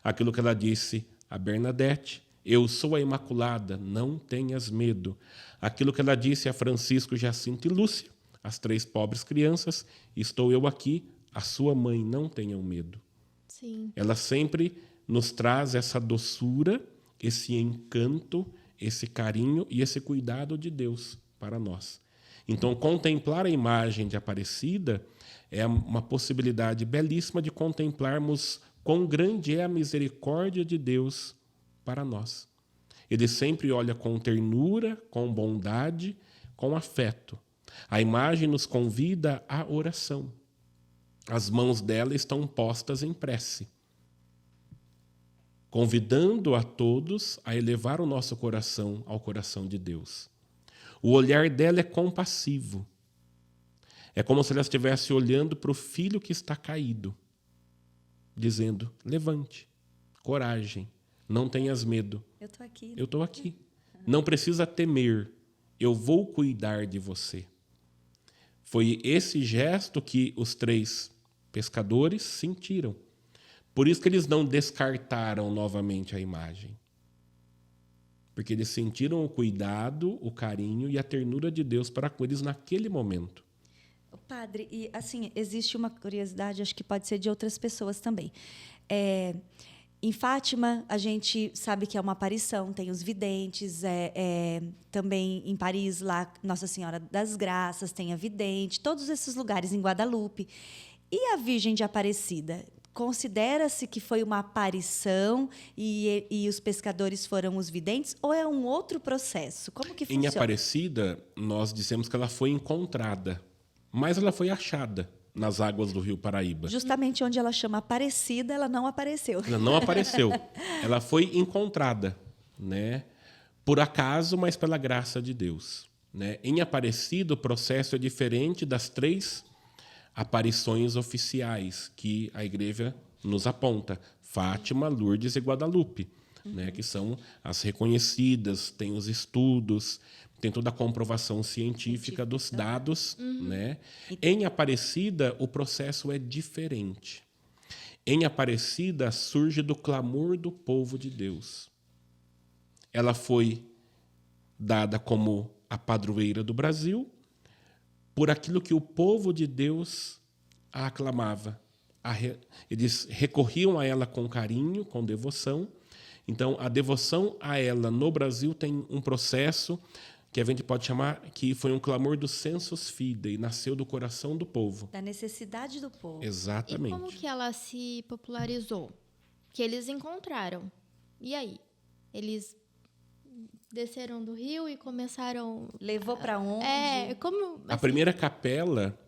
Aquilo que ela disse a Bernadette, eu sou a Imaculada, não tenhas medo. Aquilo que ela disse a Francisco, Jacinto e Lúcia, as 3 pobres crianças, estou eu aqui, a sua mãe, não tenham medo. Sim. Ela sempre nos traz essa doçura, esse encanto, esse carinho e esse cuidado de Deus para nós. Então, contemplar a imagem de Aparecida é uma possibilidade belíssima de contemplarmos quão grande é a misericórdia de Deus para nós. Ele sempre olha com ternura, com bondade, com afeto. A imagem nos convida à oração. As mãos dela estão postas em prece, convidando a todos a elevar o nosso coração ao coração de Deus. O olhar dela é compassivo. É como se ela estivesse olhando para o filho que está caído, dizendo, levante, coragem, não tenhas medo. Eu estou aqui. Eu estou aqui. Não precisa temer, eu vou cuidar de você. Foi esse gesto que os 3 pescadores sentiram. Por isso que eles não descartaram novamente a imagem. Porque eles sentiram o cuidado, o carinho e a ternura de Deus para com eles naquele momento. Padre, e assim, existe uma curiosidade, acho que pode ser de outras pessoas também. Em Fátima, a gente sabe que é uma aparição, tem os videntes, também em Paris, lá, Nossa Senhora das Graças, tem a vidente, todos esses lugares, em Guadalupe. E a Virgem de Aparecida? Considera-se que foi uma aparição e os pescadores foram os videntes? Ou é um outro processo? Como que funciona? Em Aparecida, nós dissemos que ela foi encontrada, mas ela foi achada nas águas do Rio Paraíba. Justamente onde ela chama Aparecida, ela não apareceu. Ela não apareceu. Ela foi encontrada, né? Por acaso, mas pela graça de Deus. Né? Em Aparecida, o processo é diferente das 3 aparições oficiais que a igreja nos aponta. Fátima, Lourdes e Guadalupe, né, que são as reconhecidas, tem os estudos, tem toda a comprovação científica dos dados. Né? Em Aparecida, o processo é diferente. Em Aparecida, surge do clamor do povo de Deus. Ela foi dada como a padroeira do Brasil por aquilo que o povo de Deus a aclamava. Eles recorriam a ela com carinho, com devoção. Então, a devoção a ela no Brasil tem um processo que a gente pode chamar que foi um clamor do sensus fidei, nasceu do coração do povo. Da necessidade do povo. Exatamente. E como que ela se popularizou? Que eles encontraram. E aí? Eles desceram do rio e começaram... Levou para onde? Como... A primeira capela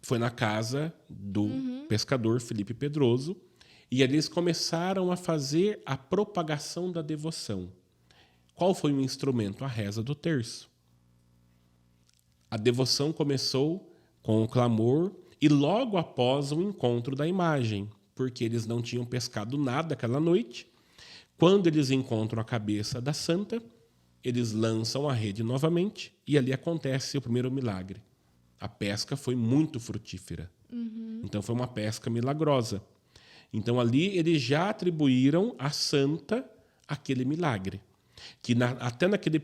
foi na casa do pescador Felipe Pedroso, e ali eles começaram a fazer a propagação da devoção. Qual foi o instrumento? A reza do terço. A devoção começou com o clamor e logo após o encontro da imagem, porque eles não tinham pescado nada aquela noite. Quando eles encontram a cabeça da santa, eles lançam a rede novamente e ali acontece o primeiro milagre. A pesca foi muito frutífera. Então, foi uma pesca milagrosa. Então, ali eles já atribuíram à santa aquele milagre. Que até naquele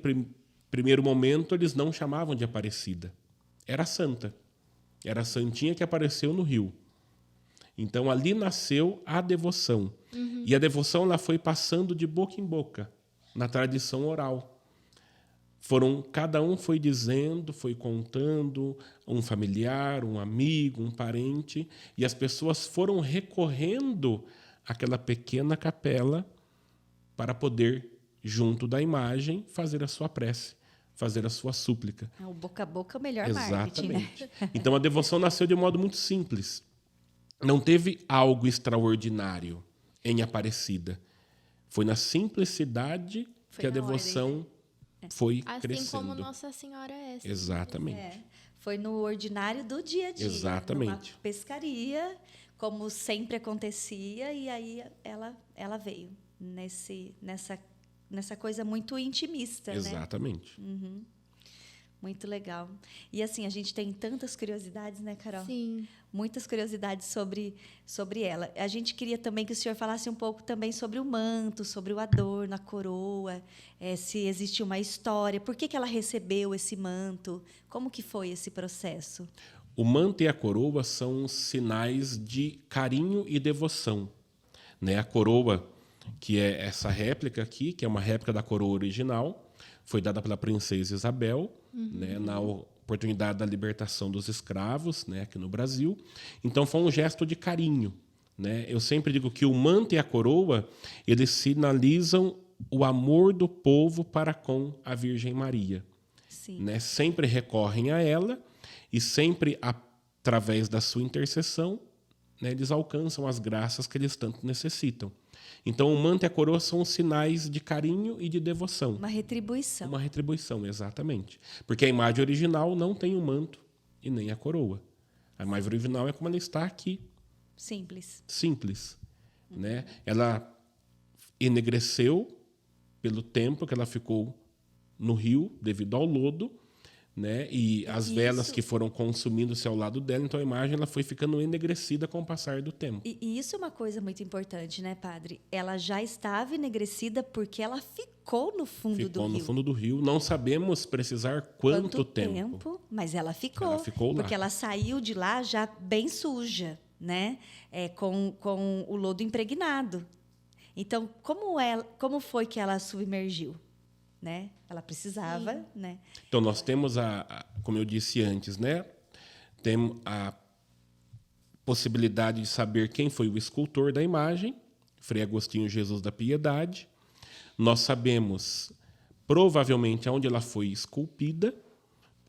primeiro momento, eles não chamavam de Aparecida. Era santa. Era a santinha que apareceu no rio. Então, ali nasceu a devoção. E a devoção ela foi passando de boca em boca, na tradição oral. Cada um foi dizendo, foi contando, um familiar, um amigo, um parente, e as pessoas foram recorrendo àquela pequena capela para poder, junto da imagem, fazer a sua prece, fazer a sua súplica. O boca a boca é o melhor marketing, né? Exatamente. Então, a devoção nasceu de um modo muito simples. Não teve algo extraordinário em Aparecida. Foi na simplicidade que a devoção foi crescendo. Assim como Nossa Senhora é. Exatamente. Foi no ordinário do dia a dia. Exatamente. Numa pescaria, como sempre acontecia, e aí ela veio nessa coisa muito intimista, Exatamente. né? Muito legal. E assim, a gente tem tantas curiosidades, né, Carol? Sim. Muitas curiosidades sobre ela. A gente queria também que o senhor falasse um pouco também sobre o manto, sobre o adorno, a coroa, se existe uma história, por que ela recebeu esse manto, como que foi esse processo? O manto e a coroa são sinais de carinho e devoção. Né? A coroa, que é essa réplica aqui, que é uma réplica da coroa original, foi dada pela princesa Isabel, né, na oportunidade da libertação dos escravos, né, aqui no Brasil. Então, foi um gesto de carinho. Né? Eu sempre digo que o manto e a coroa, eles sinalizam o amor do povo para com a Virgem Maria. Sim. Né? Sempre recorrem a ela e sempre, através da sua intercessão, né, eles alcançam as graças que eles tanto necessitam. Então, o manto e a coroa são sinais de carinho e de devoção. Uma retribuição. Uma retribuição, exatamente. Porque a imagem original não tem o manto e nem a coroa. A imagem original é como ela está aqui. Simples. Simples. Né? Ela enegreceu pelo tempo que ela ficou no rio, devido ao lodo, né? E as velas que foram consumindo-se ao lado dela, então a imagem ela foi ficando enegrecida com o passar do tempo. E isso é uma coisa muito importante, né, padre? Ela já estava enegrecida porque ela ficou no fundo do rio. Ficou no fundo do rio. Não sabemos precisar quanto tempo, mas ela ficou. Ela ficou lá. Porque ela saiu de lá já bem suja, né? Com o lodo impregnado. Então, como foi que ela submergiu? Né? Ela precisava, né? Então, nós temos, como eu disse antes, né? Temos a possibilidade de saber quem foi o escultor da imagem, Frei Agostinho Jesus da Piedade. Nós sabemos, provavelmente, onde ela foi esculpida,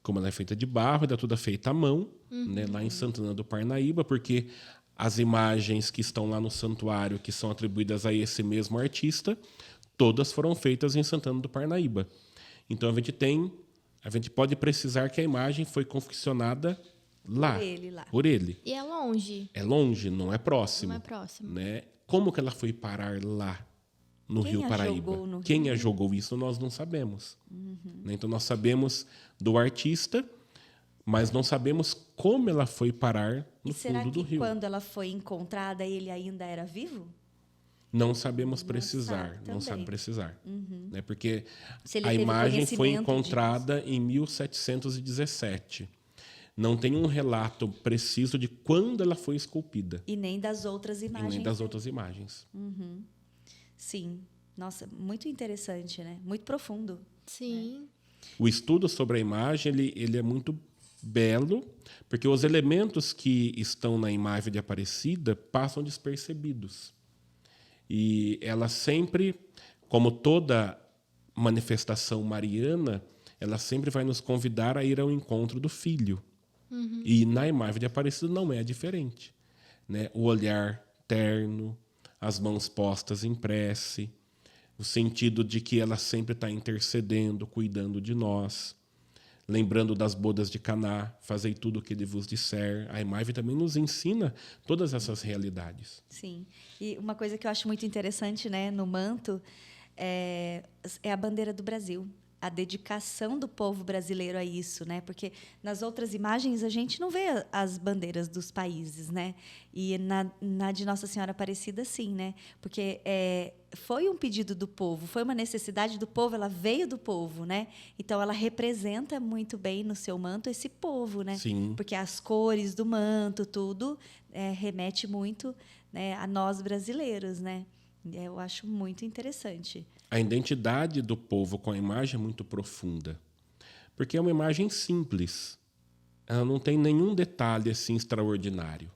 como ela é feita de barro, ela é toda feita à mão, né? Lá em Santana do Parnaíba, porque as imagens que estão lá no santuário, que são atribuídas a esse mesmo artista, todas foram feitas em Santana do Parnaíba. Então, a gente pode precisar que a imagem foi confeccionada lá. Por ele lá. Por ele. E é longe, É longe, não é próximo. não é próximo. Né? Como que ela foi parar lá, no Quem Rio a Paraíba? jogou no Quem Rio? a jogou isso, nós não sabemos. Né? Então, nós sabemos do artista, mas não sabemos como ela foi parar no E será fundo do que rio. quando ela foi encontrada, ele ainda era vivo? Não sabemos precisar, sabe não sabe também. precisar. Né? Porque Se ele a teve imagem foi conhecimento encontrada em 1717. Não tem um relato preciso de quando ela foi esculpida, E nem das outras e imagens. nem das né? outras imagens. Sim. Nossa, muito interessante, né? Muito profundo. Sim. O estudo sobre a imagem ele é muito belo, porque os elementos que estão na imagem de Aparecida passam despercebidos. E ela sempre, como toda manifestação mariana, ela sempre vai nos convidar a ir ao encontro do Filho. E na imagem de Aparecida não é diferente. Né? O olhar terno, as mãos postas em prece, o sentido de que ela sempre está intercedendo, cuidando de nós, lembrando das bodas de Caná, fazei tudo o que ele vos disser. A imagem também nos ensina todas essas realidades. Sim. E uma coisa que eu acho muito interessante, né, no manto é a bandeira do Brasil. A dedicação do povo brasileiro a isso, né? Porque nas outras imagens a gente não vê as bandeiras dos países, né? E na de Nossa Senhora Aparecida, sim, né? Porque foi um pedido do povo, foi uma necessidade do povo, ela veio do povo, né? Então ela representa muito bem no seu manto esse povo, né? Sim. Porque as cores do manto, tudo remete muito, né, a nós brasileiros, né? Eu acho muito interessante. A identidade do povo com a imagem é muito profunda, porque é uma imagem simples. Ela não tem nenhum detalhe assim extraordinário.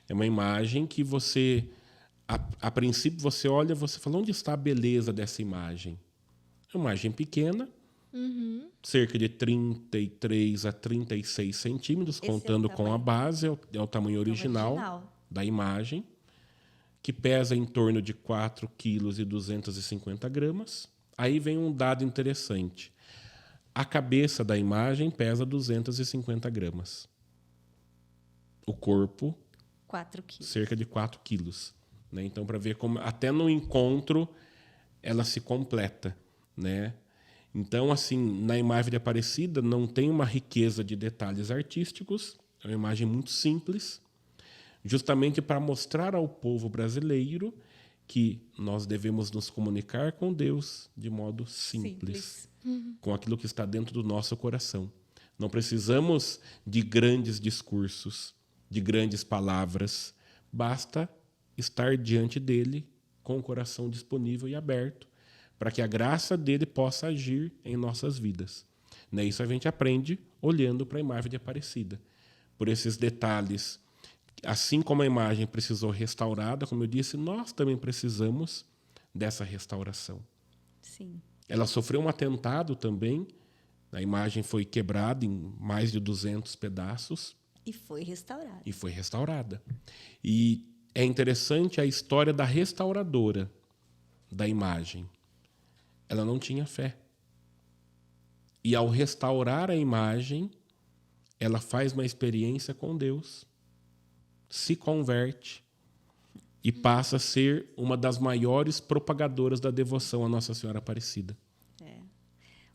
É uma imagem que você, a princípio, você olha, você fala, onde está a beleza dessa imagem? É uma imagem pequena, cerca de 33 a 36 centímetros, Esse é o contando com a tamanho. base, é o tamanho original da imagem, que pesa em torno de 4,250 kg. Aí vem um dado interessante. A cabeça da imagem pesa 250 gramas. O corpo, 4 quilos. cerca de 4 quilos. Né? Então, para ver como até no encontro ela se completa. Né? Então, assim, na imagem de Aparecida não tem uma riqueza de detalhes artísticos. É uma imagem muito simples, justamente para mostrar ao povo brasileiro que nós devemos nos comunicar com Deus de modo simples. Com aquilo que está dentro do nosso coração. Não precisamos de grandes discursos, de grandes palavras. Basta estar diante dele com o coração disponível e aberto para que a graça dele possa agir em nossas vidas. Né? Isso a gente aprende olhando para a imagem de Aparecida. Por esses detalhes. Assim como a imagem precisou restaurada, como eu disse, nós também precisamos dessa restauração. Sim. Ela sofreu um atentado também. A imagem foi quebrada em mais de 200 pedaços. E foi restaurada. E foi restaurada. E é interessante a história da restauradora da imagem. Ela não tinha fé. E ao restaurar a imagem, ela faz uma experiência com Deus, se converte e passa a ser uma das maiores propagadoras da devoção à Nossa Senhora Aparecida.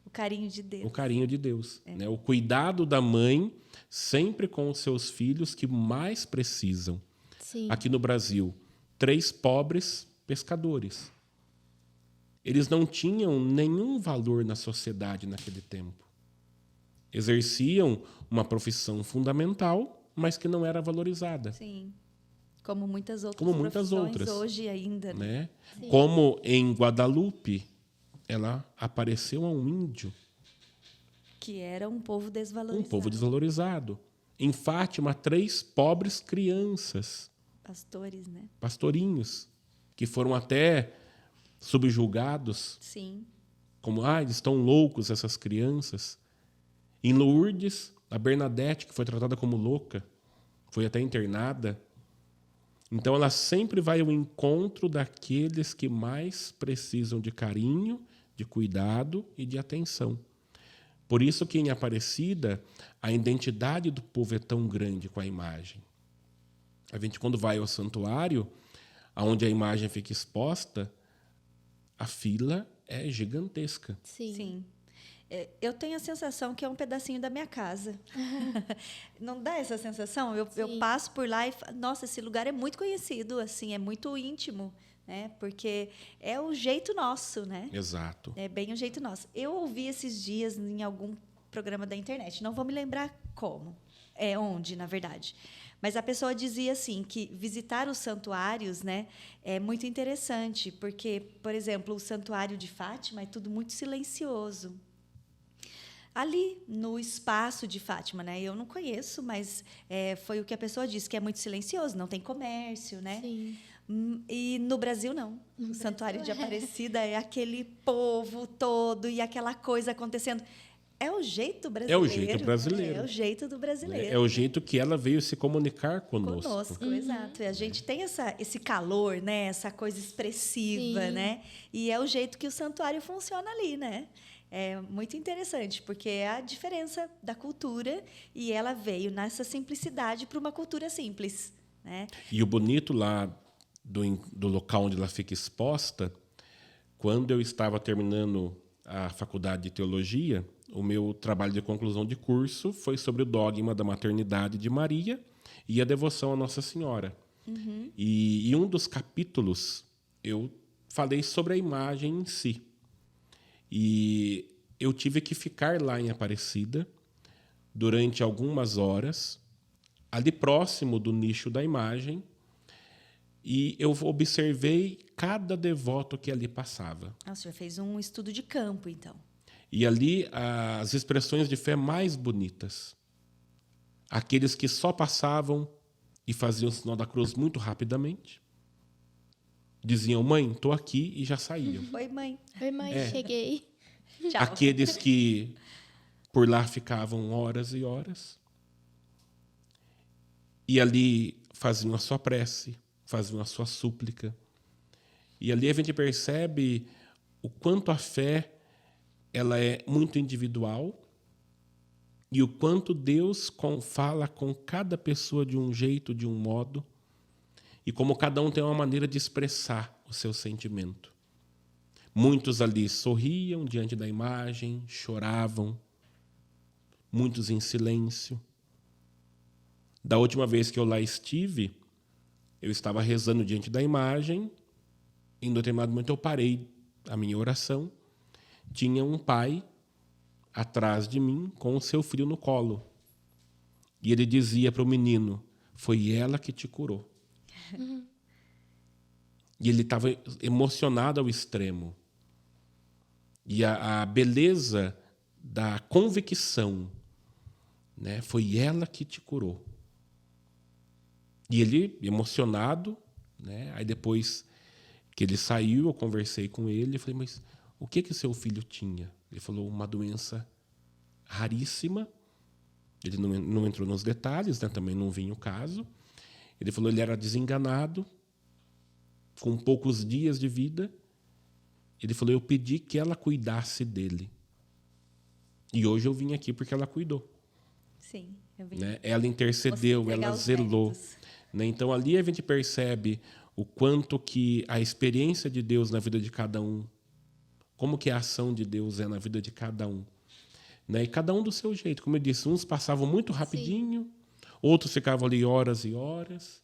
O carinho de Deus. O carinho de Deus. Né? O cuidado da mãe sempre com os seus filhos que mais precisam. Sim. Aqui no Brasil, 3 pobres pescadores. Eles não tinham nenhum valor na sociedade naquele tempo. Exerciam uma profissão fundamental, mas que não era valorizada. Sim. Como muitas outras Como muitas profissões outras. hoje ainda. Né? Como em Guadalupe, ela apareceu a um índio, Que era um povo desvalorizado. um povo desvalorizado. Em Fátima, 3 pobres crianças, Pastores, né? pastorinhos, que foram até subjugados, Sim. como, eles estão loucos, essas crianças. Em Lourdes, a Bernadette, que foi tratada como louca, foi até internada. Então, ela sempre vai ao encontro daqueles que mais precisam de carinho, de cuidado e de atenção. Por isso que em Aparecida, a identidade do povo é tão grande com a imagem. A gente, quando vai ao santuário, onde a imagem fica exposta, a fila é gigantesca. Sim. Sim. Eu tenho a sensação que é um pedacinho da minha casa. Não dá essa sensação? Eu passo por lá e falo, nossa, esse lugar é muito conhecido, assim, é muito íntimo, né? Porque é o jeito nosso, né? Exato. É bem o jeito nosso. Eu ouvi esses dias em algum programa da internet, não vou me lembrar onde, na verdade. Mas a pessoa dizia assim que visitar os santuários, né, é muito interessante, porque, por exemplo, o Santuário de Fátima é tudo muito silencioso. Ali no espaço de Fátima, né? Eu não conheço, mas foi o que a pessoa disse, que é muito silencioso, não tem comércio, né? Sim. E no Brasil não. O Santuário de Aparecida é aquele povo todo e aquela coisa acontecendo. É o jeito brasileiro. É o jeito brasileiro. É o jeito do brasileiro. É o jeito que ela veio se comunicar conosco. Exato. E a gente tem esse calor, né? Essa coisa expressiva, Sim. né? E é o jeito que o santuário funciona ali, né? É muito interessante, porque é a diferença da cultura e ela veio nessa simplicidade para uma cultura simples, né? E o bonito lá do local onde ela fica exposta, quando eu estava terminando a faculdade de teologia, o meu trabalho de conclusão de curso foi sobre o dogma da maternidade de Maria e a devoção à Nossa Senhora. Uhum. E em um dos capítulos eu falei sobre a imagem em si. E eu tive que ficar lá em Aparecida durante algumas horas, ali próximo do nicho da imagem, e eu observei cada devoto que ali passava. O senhor fez um estudo de campo, então. E ali as expressões de fé mais bonitas. Aqueles que só passavam e faziam o sinal da cruz muito rapidamente. Diziam, mãe, estou aqui, e já saíam. Oi, mãe. Oi, mãe, cheguei. Tchau. Aqueles que por lá ficavam horas e horas. E ali faziam a sua prece, faziam a sua súplica. E ali a gente percebe o quanto a fé ela é muito individual e o quanto Deus fala com cada pessoa de um jeito, de um modo, e como cada um tem uma maneira de expressar o seu sentimento. Muitos ali sorriam diante da imagem, choravam, muitos em silêncio. Da última vez que eu lá estive, eu estava rezando diante da imagem, e em determinado momento eu parei a minha oração. Tinha um pai atrás de mim com o seu filho no colo. E ele dizia para o menino, foi ela que te curou. Uhum. E ele estava emocionado ao extremo. E a beleza da convicção, né, foi ela que te curou. E ele, emocionado, né, aí depois que ele saiu, eu conversei com ele e falei, mas o que o seu filho tinha? Ele falou, uma doença raríssima. Ele não entrou nos detalhes, né, também não vinha o caso. Ele falou, ele era desenganado, com poucos dias de vida. Ele falou, eu pedi que ela cuidasse dele. E hoje eu vim aqui porque ela cuidou. Sim, eu vim. Né? Ela intercedeu, ela zelou. Né? Então, ali a gente percebe o quanto que a experiência de Deus na vida de cada um, como que a ação de Deus é na vida de cada um. Né? E cada um do seu jeito. Como eu disse, uns passavam muito rapidinho, sim, outros ficavam ali horas e horas.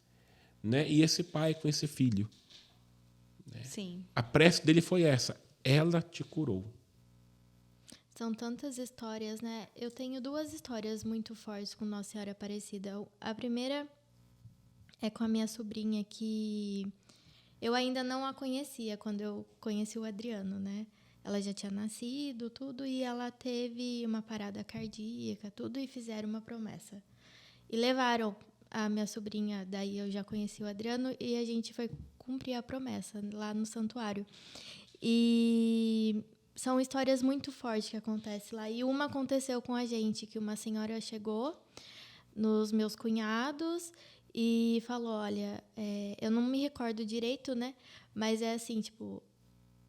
Né? E esse pai com esse filho. Né? Sim. A prece dele foi essa, ela te curou. São tantas histórias, né? Eu tenho 2 histórias muito fortes com Nossa Senhora Aparecida. A primeira é com a minha sobrinha, que eu ainda não a conhecia quando eu conheci o Adriano, né? Ela já tinha nascido, tudo, e ela teve uma parada cardíaca, tudo, e fizeram uma promessa. E levaram a minha sobrinha, daí eu já conheci o Adriano, e a gente foi cumprir a promessa lá no santuário. E são histórias muito fortes que acontecem lá. E uma aconteceu com a gente, que uma senhora chegou nos meus cunhados e falou, olha, eu não me recordo direito, né? Mas é assim, tipo,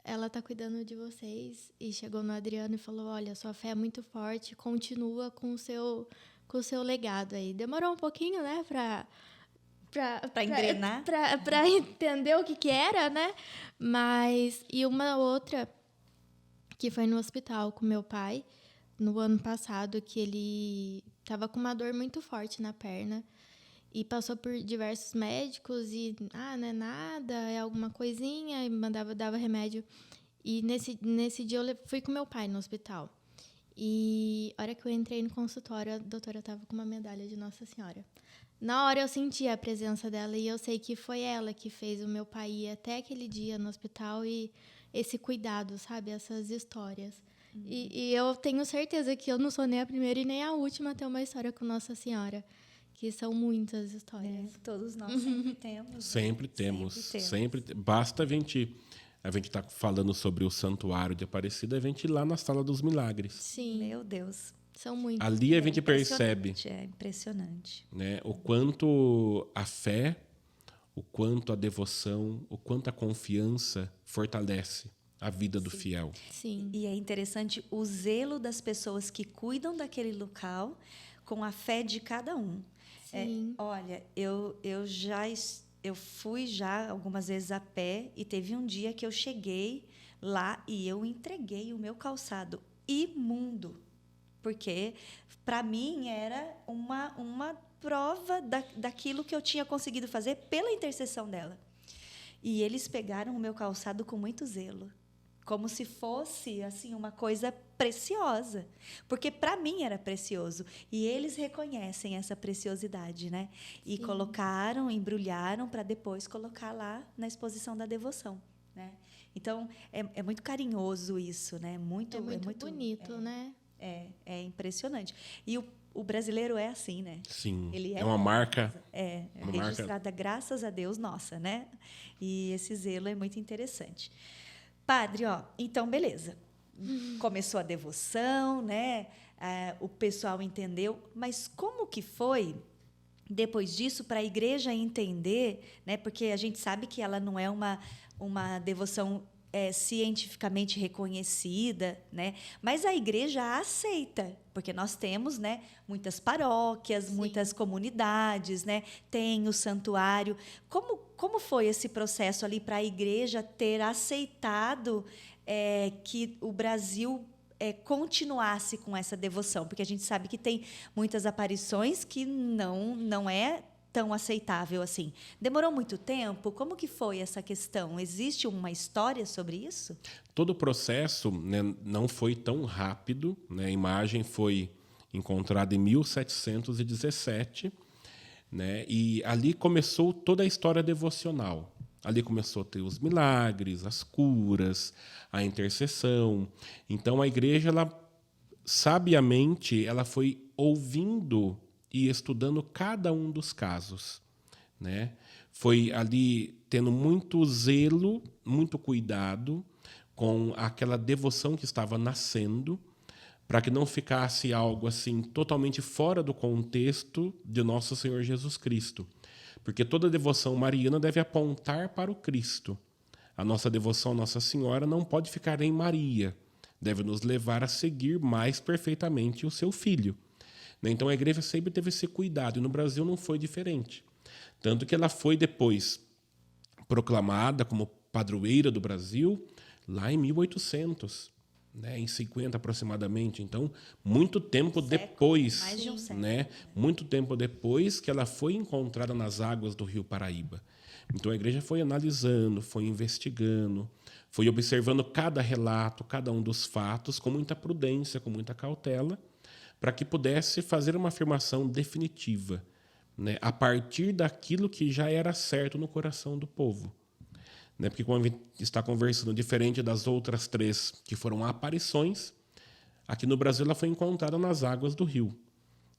ela tá cuidando de vocês. E chegou no Adriano e falou, olha, sua fé é muito forte, continua com o seu legado aí. Demorou um pouquinho, né, Pra engrenar. Pra entender o que era, né? Mas, e uma outra que foi no hospital com meu pai, no ano passado, que ele tava com uma dor muito forte na perna. E passou por diversos médicos e, não é nada, é alguma coisinha, e dava remédio. E nesse dia eu fui com meu pai no hospital. E a hora que eu entrei no consultório, a doutora estava com uma medalha de Nossa Senhora. Na hora eu senti a presença dela e eu sei que foi ela que fez o meu pai ir até aquele dia no hospital e esse cuidado, sabe? Essas histórias. E eu tenho certeza que eu não sou nem a primeira e nem a última a ter uma história com Nossa Senhora. Que são muitas histórias. Todos nós sempre temos. Sempre temos. Basta a gente estar falando sobre o Santuário de Aparecida, a gente ir lá na Sala dos Milagres. Sim. Meu Deus. São muitos. Ali a gente percebe, É impressionante. né, o quanto a fé, o quanto a devoção, o quanto a confiança fortalece a vida do fiel. Sim. E é interessante o zelo das pessoas que cuidam daquele local com a fé de cada um. Sim. Olha, eu fui já algumas vezes a pé e teve um dia que eu cheguei lá e eu entreguei o meu calçado imundo, porque para mim era uma prova daquilo que eu tinha conseguido fazer pela intercessão dela. E eles pegaram o meu calçado com muito zelo, como se fosse assim uma coisa preciosa, porque para mim era precioso e eles reconhecem essa preciosidade, né? E colocaram, embrulharam para depois colocar lá na exposição da devoção, né? Então é muito carinhoso isso, né? É muito bonito, né? É impressionante. E o brasileiro é assim, né? Sim. Ele é uma marca. É registrada, graças a Deus, nossa, né? E esse zelo é muito interessante. Padre, então, beleza. Começou a devoção, né? O pessoal entendeu. Mas como que foi, depois disso, para a igreja entender, né? Porque a gente sabe que ela não é uma devoção cientificamente reconhecida, né? Mas a igreja aceita, porque nós temos, né, muitas paróquias, muitas comunidades, né? Tem o santuário. Como foi esse processo ali para a igreja ter aceitado que o Brasil continuasse com essa devoção? Porque a gente sabe que tem muitas aparições que não é tão aceitável assim. Demorou muito tempo? Como que foi essa questão? Existe uma história sobre isso? Todo o processo, né, não foi tão rápido, né? A imagem foi encontrada em 1717, né? E ali começou toda a história devocional. Ali começou a ter os milagres, as curas, a intercessão. Então a igreja, sabiamente, ela foi ouvindo e estudando cada um dos casos, né? Foi ali tendo muito zelo, muito cuidado com aquela devoção que estava nascendo, para que não ficasse algo assim totalmente fora do contexto de nosso Senhor Jesus Cristo. Porque toda devoção mariana deve apontar para o Cristo. A nossa devoção à Nossa Senhora não pode ficar em Maria, deve nos levar a seguir mais perfeitamente o seu Filho. Então a igreja sempre teve esse cuidado, e no Brasil não foi diferente. Tanto que ela foi depois proclamada como padroeira do Brasil lá em 1800, né, em 50 aproximadamente. Então, muito tempo depois, mais de um século, né, muito tempo depois que ela foi encontrada nas águas do Rio Paraíba. Então a igreja foi analisando, foi investigando, foi observando cada relato, cada um dos fatos com muita prudência, com muita cautela, para que pudesse fazer uma afirmação definitiva, né, a partir daquilo que já era certo no coração do povo. Né, porque quando a gente está conversando, diferente das outras 3 que foram aparições, aqui no Brasil ela foi encontrada nas águas do rio.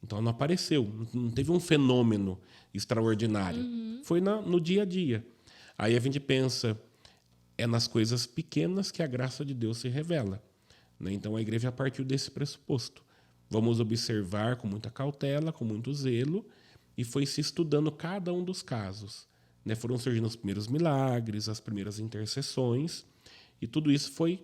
Então ela não apareceu, não teve um fenômeno extraordinário. Foi no dia a dia. Aí a gente pensa, é nas coisas pequenas que a graça de Deus se revela. Né? Então a igreja partiu desse pressuposto. Vamos observar com muita cautela, com muito zelo, e foi se estudando cada um dos casos. Né? Foram surgindo os primeiros milagres, as primeiras intercessões, E tudo isso foi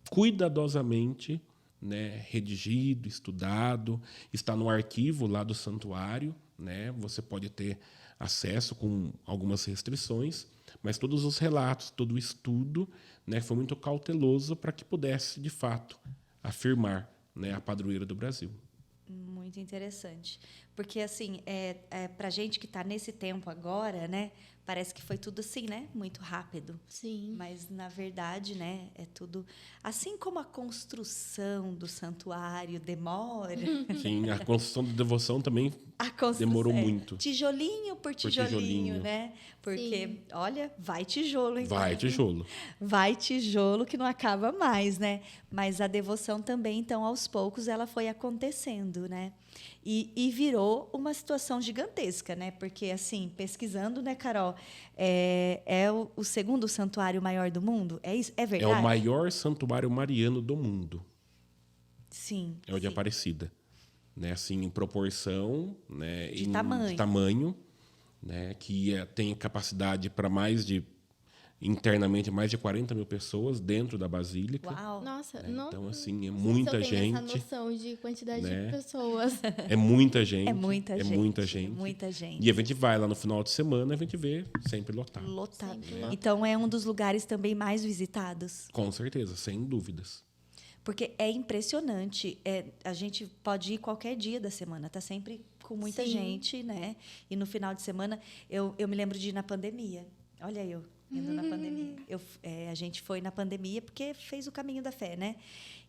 cuidadosamente, né, redigido, estudado, está no arquivo lá do santuário, né? Você pode ter acesso com algumas restrições, mas todos os relatos, todo o estudo, né, foi muito cauteloso para que pudesse, de fato, afirmar, né, a padroeira do Brasil. Muito interessante. Porque, assim, para a gente que está nesse tempo agora, né, parece que foi tudo assim, né, muito rápido. Sim. Mas, na verdade, né, é tudo... Assim como a construção do santuário demora... Sim, a construção da devoção também A construção, demorou muito. Tijolinho por tijolinho, né? Porque, Sim. olha, vai tijolo, hein? Vai, tijolo. Vai tijolo que não acaba mais, né? Mas a devoção também, então, aos poucos, ela foi acontecendo, né? E virou uma situação gigantesca, né? Porque, assim, pesquisando, né, Carol, é o segundo santuário maior do mundo? É isso? É É verdade? o maior santuário mariano do mundo. Sim. É o de sim. Aparecida. Né, assim, em proporção, né, De de tamanho, né, que tem capacidade para internamente, mais de 40 mil pessoas dentro da Basílica. Uau! Nossa, Né? não, Então, assim, é não sei muita se eu tenho essa gente. noção de quantidade né? de pessoas. É muita gente. É muita gente. Muita gente. É muita gente. E a gente vai lá no final de semana, a gente vê sempre lotado. Lotado. Sempre lotado. Então, é um dos lugares também mais visitados. Com certeza, sem dúvidas. Porque é impressionante. A gente pode ir qualquer dia da semana, está sempre com muita Sim. gente, né? E no final de semana, eu me lembro de ir na pandemia. Olha eu indo na pandemia. A gente foi na pandemia porque fez o caminho da fé, né?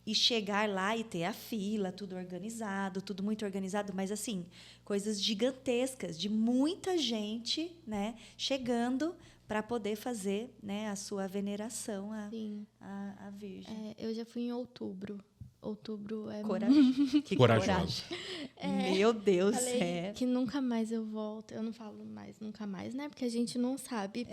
E chegar lá e ter a fila, tudo organizado, tudo muito organizado, mas assim, coisas gigantescas, de muita gente, né? Chegando para poder fazer, né, a sua veneração Sim. à Virgem. Eu já fui em outubro. Outubro é Coragem. Que Corajosa. coragem. Meu Deus, Falei que nunca mais eu volto. Eu não falo mais nunca mais, né? Porque a gente não sabe.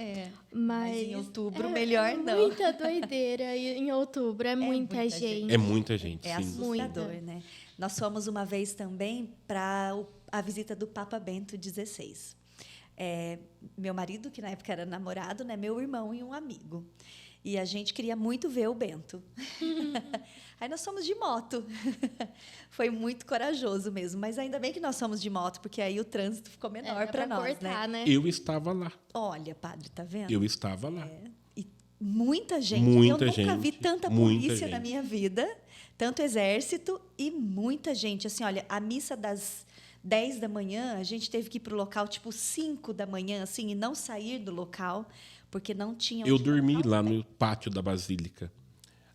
Mas em outubro, melhor não. Muita doideira em outubro. É muita muita gente. É muita gente, É sim. assustador, Muita. né? Nós fomos uma vez também para a visita do Papa Bento XVI. Meu marido, que na época era namorado, né? Meu irmão e um amigo. E a gente queria muito ver o Bento. Aí nós fomos de moto. Foi muito corajoso mesmo. Mas ainda bem que nós fomos de moto, porque aí o trânsito ficou menor Dá para pra nós, cortar, né? Eu estava lá. Olha, padre, tá vendo? Eu estava lá. E muita gente. Muita eu nunca gente, vi tanta muita polícia na gente. minha vida, tanto exército e muita gente. Assim, olha, a missa das 10 da manhã, a gente teve que ir para o local tipo 5 da manhã, assim, e não sair do local, porque não tinha Eu onde dormi colocar o lá pé. no pátio da Basílica.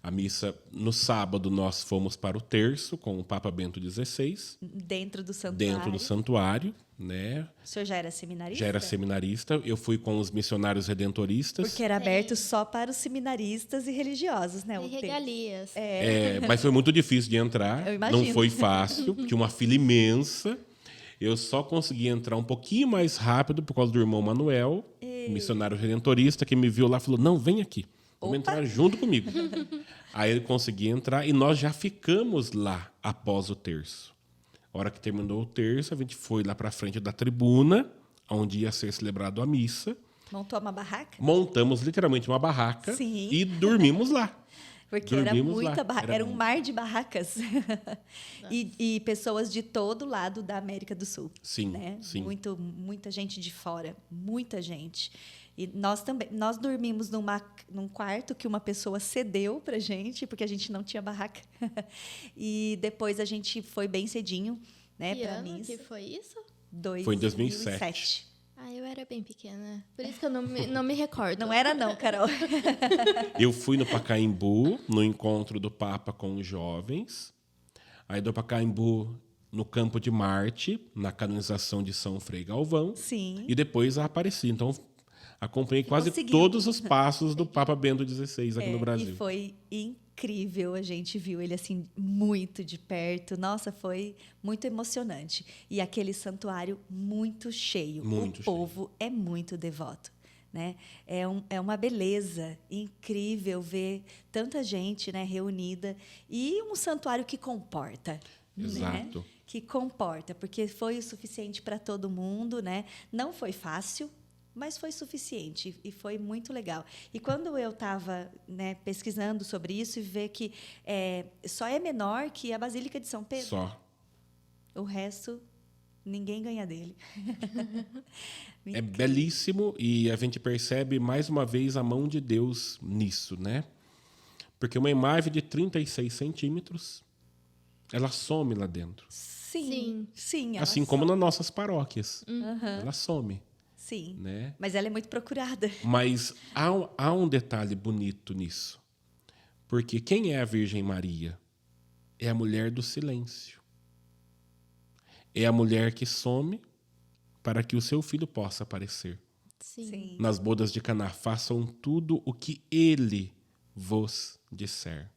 A missa, no sábado, nós fomos para o terço com o Papa Bento XVI, Dentro do santuário. dentro do santuário, né? O senhor já era seminarista? Já era seminarista. Eu fui com os missionários redentoristas. Porque era aberto só para os seminaristas e religiosos, né? E o templo. regalias. Mas foi muito difícil de entrar. Eu imagino. Não foi fácil. Tinha uma fila imensa. Eu só consegui entrar um pouquinho mais rápido por causa do irmão Manuel, missionário redentorista, que me viu lá e falou: não, vem aqui. Vamos entrar junto comigo. Aí ele conseguiu entrar e nós já ficamos lá após o terço. A hora que terminou o terço, a gente foi lá para a frente da tribuna, onde ia ser celebrado a missa. Montou uma barraca? Montamos literalmente uma barraca Sim. e dormimos lá. Porque era Dormimos muita lá. barraca, era um mar de barracas. E pessoas de todo lado da América do Sul. Sim, Né? sim. Muita gente de fora, muita gente. E nós também, nós dormimos num quarto que uma pessoa cedeu pra gente, porque a gente não tinha barraca. E depois a gente foi bem cedinho, né, Que para ano missa. que foi isso? Foi em 2007. Eu era bem pequena. Por isso que eu não me recordo. Não era não, Carol. Eu fui no Pacaembu, no encontro do Papa com os jovens. Aí do Pacaembu, no Campo de Marte, na canonização de São Frei Galvão. Sim. E depois a Apareci. Então, acompanhei quase seguindo. todos os passos do Papa Bento XVI aqui no E Brasil. foi incrível, a gente viu ele assim muito de perto. Nossa, foi muito emocionante. E aquele santuário muito cheio. Muito o povo é muito devoto, né? É uma beleza incrível ver tanta gente, né, reunida e um santuário que comporta. Exato. Né? Que comporta, porque foi o suficiente para todo mundo, né? Não foi fácil, mas foi suficiente e foi muito legal. E quando eu estava, né, pesquisando sobre isso e ver que só é menor que a Basílica de São Pedro, Só. o resto ninguém ganha dele. É belíssimo e a gente percebe mais uma vez a mão de Deus nisso, né? Porque uma imagem de 36 centímetros, ela some lá dentro. Sim. Ela Assim como some. nas nossas paróquias. Uhum. Ela some, Sim. né? Mas ela é muito procurada. Mas há um detalhe bonito nisso. Porque quem é a Virgem Maria? É a mulher do silêncio. É a mulher que some para que o seu filho possa aparecer. Sim. Nas bodas de Caná, façam tudo o que ele vos disser.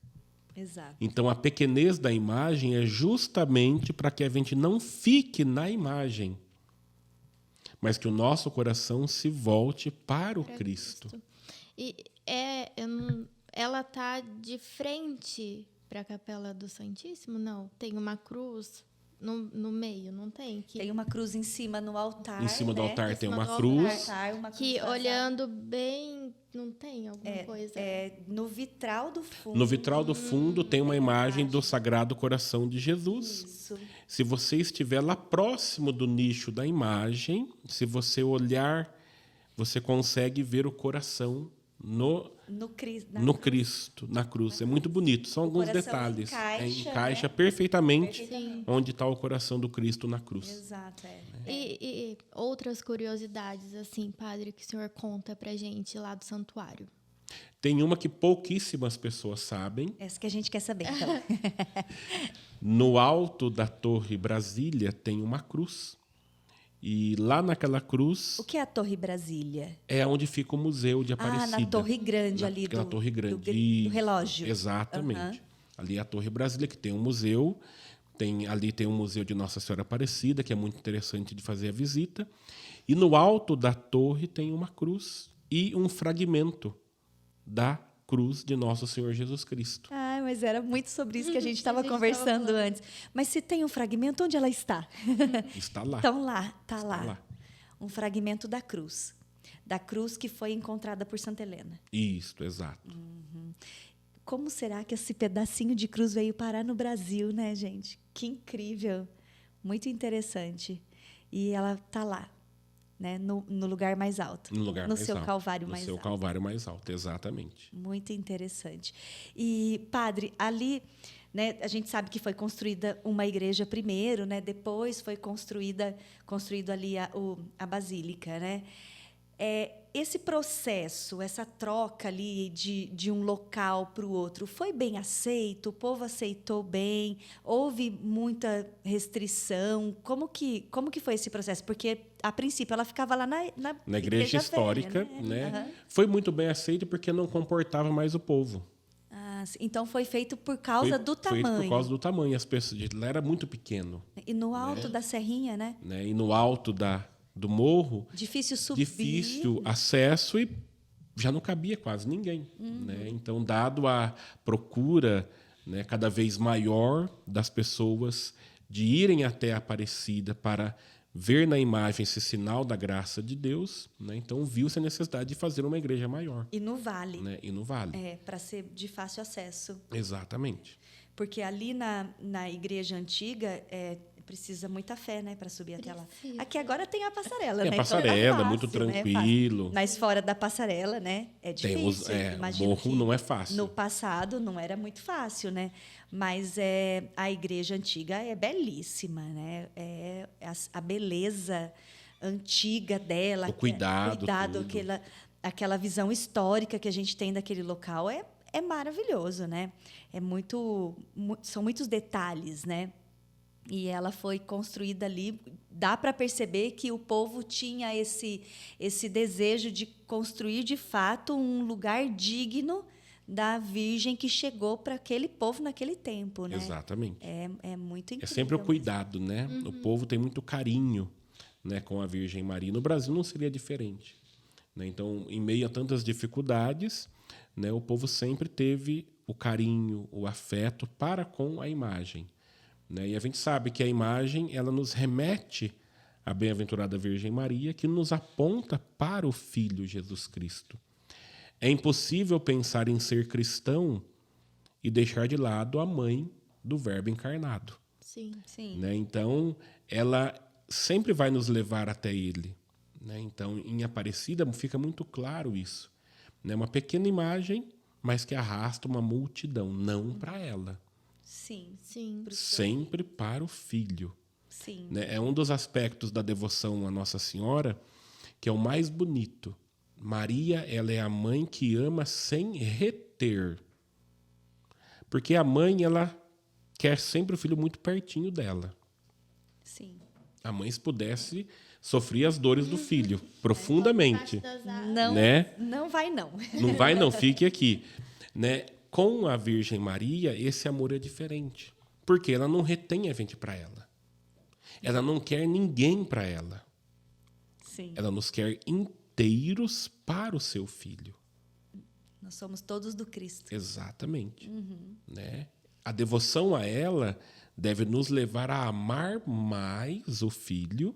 Exato. Então, a pequenez da imagem é justamente para que a gente não fique na imagem, mas que o nosso coração se volte para o Cristo. E ela tá de frente para a Capela do Santíssimo? Não, tem uma cruz no meio, não tem? Tem uma cruz em cima no altar. Em cima do né? altar Em tem cima uma do cruz. Uma cruz Que vazada. olhando bem, não tem alguma coisa? No vitral do fundo. No vitral do fundo tem uma imagem do Sagrado Coração de Jesus. Isso. Se você estiver lá próximo do nicho da imagem, se você olhar, você consegue ver o coração no Cristo, na cruz. É muito bonito, são alguns coração detalhes. encaixa, né? perfeitamente Sim. onde está o coração do Cristo na cruz. Exato, E outras curiosidades, assim, padre, que o senhor conta pra gente lá do santuário? Tem uma que pouquíssimas pessoas sabem. Essa que a gente quer saber, então. No alto da Torre Brasília tem uma cruz. E lá naquela cruz O que é a Torre Brasília? é onde fica o Museu de Aparecida. Na Torre Grande ali Aquela torre grande. do relógio. Exatamente. Ali é a Torre Brasília, que tem um museu. Ali tem um museu de Nossa Senhora Aparecida, que é muito interessante de fazer a visita. E no alto da torre tem uma cruz e um fragmento da cruz de Nosso Senhor Jesus Cristo. Ah, mas era muito sobre isso que a gente estava A gente conversando tava antes. Mas se tem um fragmento, onde ela está? Está lá. Então tá Está lá. Um fragmento da cruz. Da cruz que foi encontrada por Santa Helena. Isso, exato. Como será que esse pedacinho de cruz veio parar no Brasil, né, gente? Que incrível. Muito interessante. E ela está lá, né, no lugar mais alto. No lugar no mais seu alto. Calvário mais No seu alto. Calvário mais alto, exatamente. Muito interessante. E, padre, ali, né, a gente sabe que foi construída uma igreja primeiro, né, depois foi construído ali a basílica, né? Esse processo, essa troca ali de um local para o outro, foi bem aceito? O povo aceitou bem? Houve muita restrição? Como que foi esse processo? Porque, a princípio, ela ficava lá na igreja histórica, velha, né? Foi muito bem aceito porque não comportava mais o povo. Então, foi feito por causa do Feito tamanho. por causa do tamanho. As pessoas lá era muito pequeno. E no alto da serrinha, né? E no alto do morro, Difícil subir. difícil acesso e já não cabia quase ninguém. Né? Então, dado a procura, né, cada vez maior das pessoas de irem até a Aparecida para ver na imagem esse sinal da graça de Deus, né, então viu-se a necessidade de fazer uma igreja maior. E no vale. Né? E no vale. Para ser de fácil acesso. Exatamente. Porque ali na igreja antiga precisa muita fé, né, para subir até lá. Aqui agora tem a passarela, Tem né? a passarela, então tá fácil, muito né? tranquilo. Mas fora da passarela, né, é difícil. O Imagino morro que não é fácil. No passado não era muito fácil, né? Mas a igreja antiga é belíssima, né? A beleza antiga dela, O cuidado, tudo. aquela visão histórica que a gente tem daquele local é maravilhoso, né? São muitos detalhes, né? E ela foi construída ali. Dá para perceber que o povo tinha esse desejo de construir, de fato, um lugar digno da Virgem que chegou para aquele povo naquele tempo, né? Exatamente. É muito incrível. É sempre o cuidado, né? O povo tem muito carinho, né, com a Virgem Maria. No Brasil não seria diferente. Né? Então, em meio a tantas dificuldades, né, o povo sempre teve o carinho, o afeto para com a imagem. Né? E a gente sabe que a imagem ela nos remete a bem-aventurada Virgem Maria, que nos aponta para o Filho Jesus Cristo. É impossível pensar em ser cristão e deixar de lado a mãe do Verbo encarnado. Sim. Sim. Né? Então, ela sempre vai nos levar até ele. Né? Então, em Aparecida fica muito claro isso. Né? Uma pequena imagem, mas que arrasta uma multidão, não para ela. Sim. Sim. Sempre para o Filho. Sim. Né? É um dos aspectos da devoção a Nossa Senhora que é o mais bonito. Maria, ela é a mãe que ama sem reter. Porque a mãe, ela quer sempre o filho muito pertinho dela. Sim. A mãe, se pudesse, sofria as dores do filho profundamente. Não, Né? não vai não. Não vai não, fique aqui. Né? Com a Virgem Maria, esse amor é diferente. Porque ela não retém a gente para ela. Ela não quer ninguém para ela. Sim. Ela nos quer inteiros para o seu filho. Nós somos todos do Cristo. Exatamente. Né? A devoção a ela deve nos levar a amar mais o filho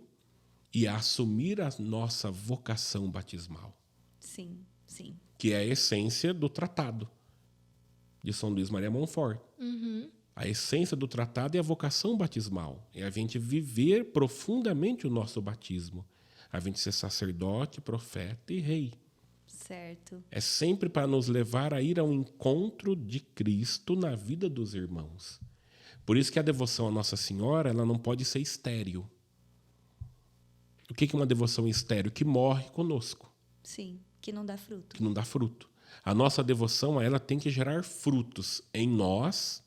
e a assumir a nossa vocação batismal, Sim, sim. que é a essência do tratado de São Luís Maria Montfort. A essência do tratado é a vocação batismal. É a gente viver profundamente o nosso batismo. A gente ser sacerdote, profeta e rei. Certo. É sempre para nos levar a ir ao encontro de Cristo na vida dos irmãos. Por isso que a devoção a Nossa Senhora, ela não pode ser estéril. O que é uma devoção estéril? Que morre conosco, Sim, que não dá fruto. que não dá fruto. A nossa devoção a ela tem que gerar frutos em nós,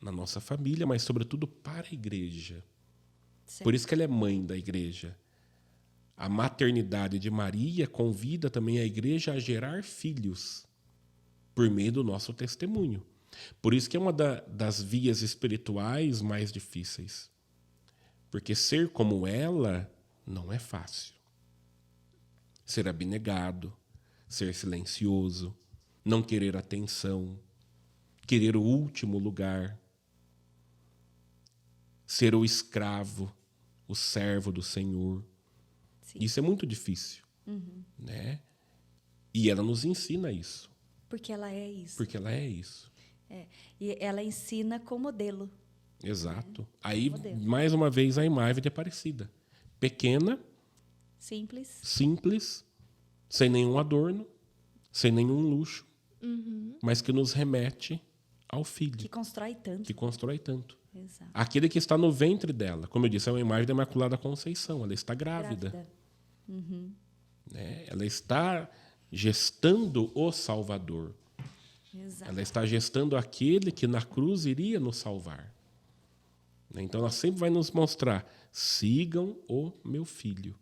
na nossa família, mas sobretudo para a igreja. Certo. Por isso que ela é mãe da igreja. A maternidade de Maria convida também a igreja a gerar filhos por meio do nosso testemunho. Por isso que é uma das vias espirituais mais difíceis. Porque ser como ela não é fácil. Ser abnegado, ser silencioso, não querer atenção, querer o último lugar, ser o escravo, o servo do Senhor. Sim. Isso é muito difícil. Né? E ela nos ensina isso. Porque ela é isso. Porque ela é isso. É. E ela ensina com modelo. Exato. Aí, modelo. mais uma vez, a imagem de Aparecida. Pequena, Simples. simples, sem nenhum adorno, sem nenhum luxo, mas que nos remete ao Filho, Que constrói tanto. que constrói tanto. Exato. Aquele que está no ventre dela. Como eu disse, é uma imagem da Imaculada Conceição. Ela está grávida. Né? Ela está gestando o Salvador. Exato. Ela está gestando aquele que na cruz iria nos salvar. Então, ela sempre vai nos mostrar: sigam o meu filho.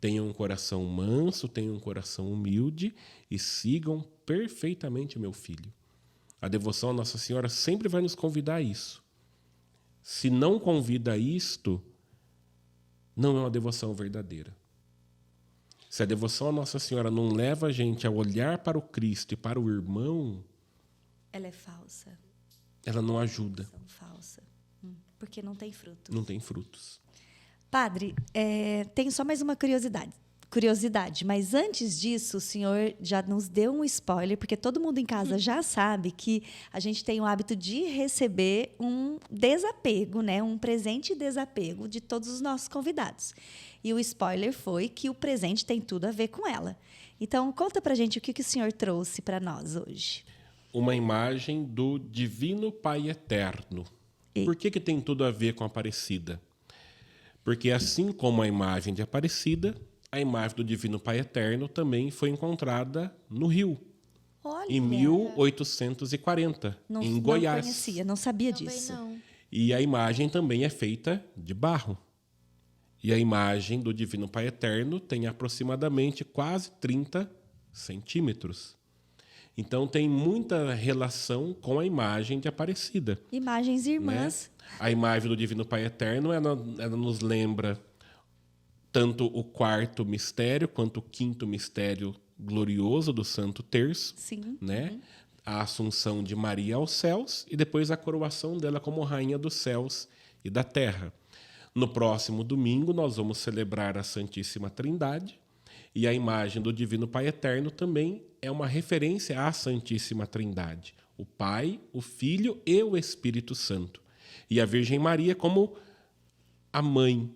Tenham um coração manso, tenham um coração humilde e sigam perfeitamente o meu filho. A devoção à Nossa Senhora sempre vai nos convidar a isso. Se não convida a isto, não é uma devoção verdadeira. Se a devoção à Nossa Senhora não leva a gente a olhar para o Cristo e para o irmão, Ela é falsa. ela não ajuda, São falsa. Porque não tem fruto. não tem frutos. Padre, tenho só mais uma curiosidade, mas antes disso, o senhor já nos deu um spoiler, porque todo mundo em casa já sabe que a gente tem o hábito de receber um desapego, né? Um presente desapego de todos os nossos convidados. E o spoiler foi que o presente tem tudo a ver com ela. Então, conta pra gente o que o senhor trouxe para nós hoje. Uma imagem do Divino Pai Eterno. Por que tem tudo a ver com a Aparecida? Porque assim como a imagem de Aparecida, a imagem do Divino Pai Eterno também foi encontrada no Rio, Olha, em 1840, em Goiás. Não conhecia, não sabia Também disso. não. E a imagem também é feita de barro. E a imagem do Divino Pai Eterno tem aproximadamente quase 30 centímetros. Então, tem muita relação com a imagem de Aparecida. Imagens Né? irmãs. A imagem do Divino Pai Eterno, ela nos lembra tanto o quarto mistério quanto o quinto mistério glorioso do Santo Terço. Sim. Né? A assunção de Maria aos céus e depois a coroação dela como rainha dos céus e da terra. No próximo domingo, nós vamos celebrar a Santíssima Trindade. E a imagem do Divino Pai Eterno também é uma referência à Santíssima Trindade. O Pai, o Filho e o Espírito Santo. E a Virgem Maria como a mãe,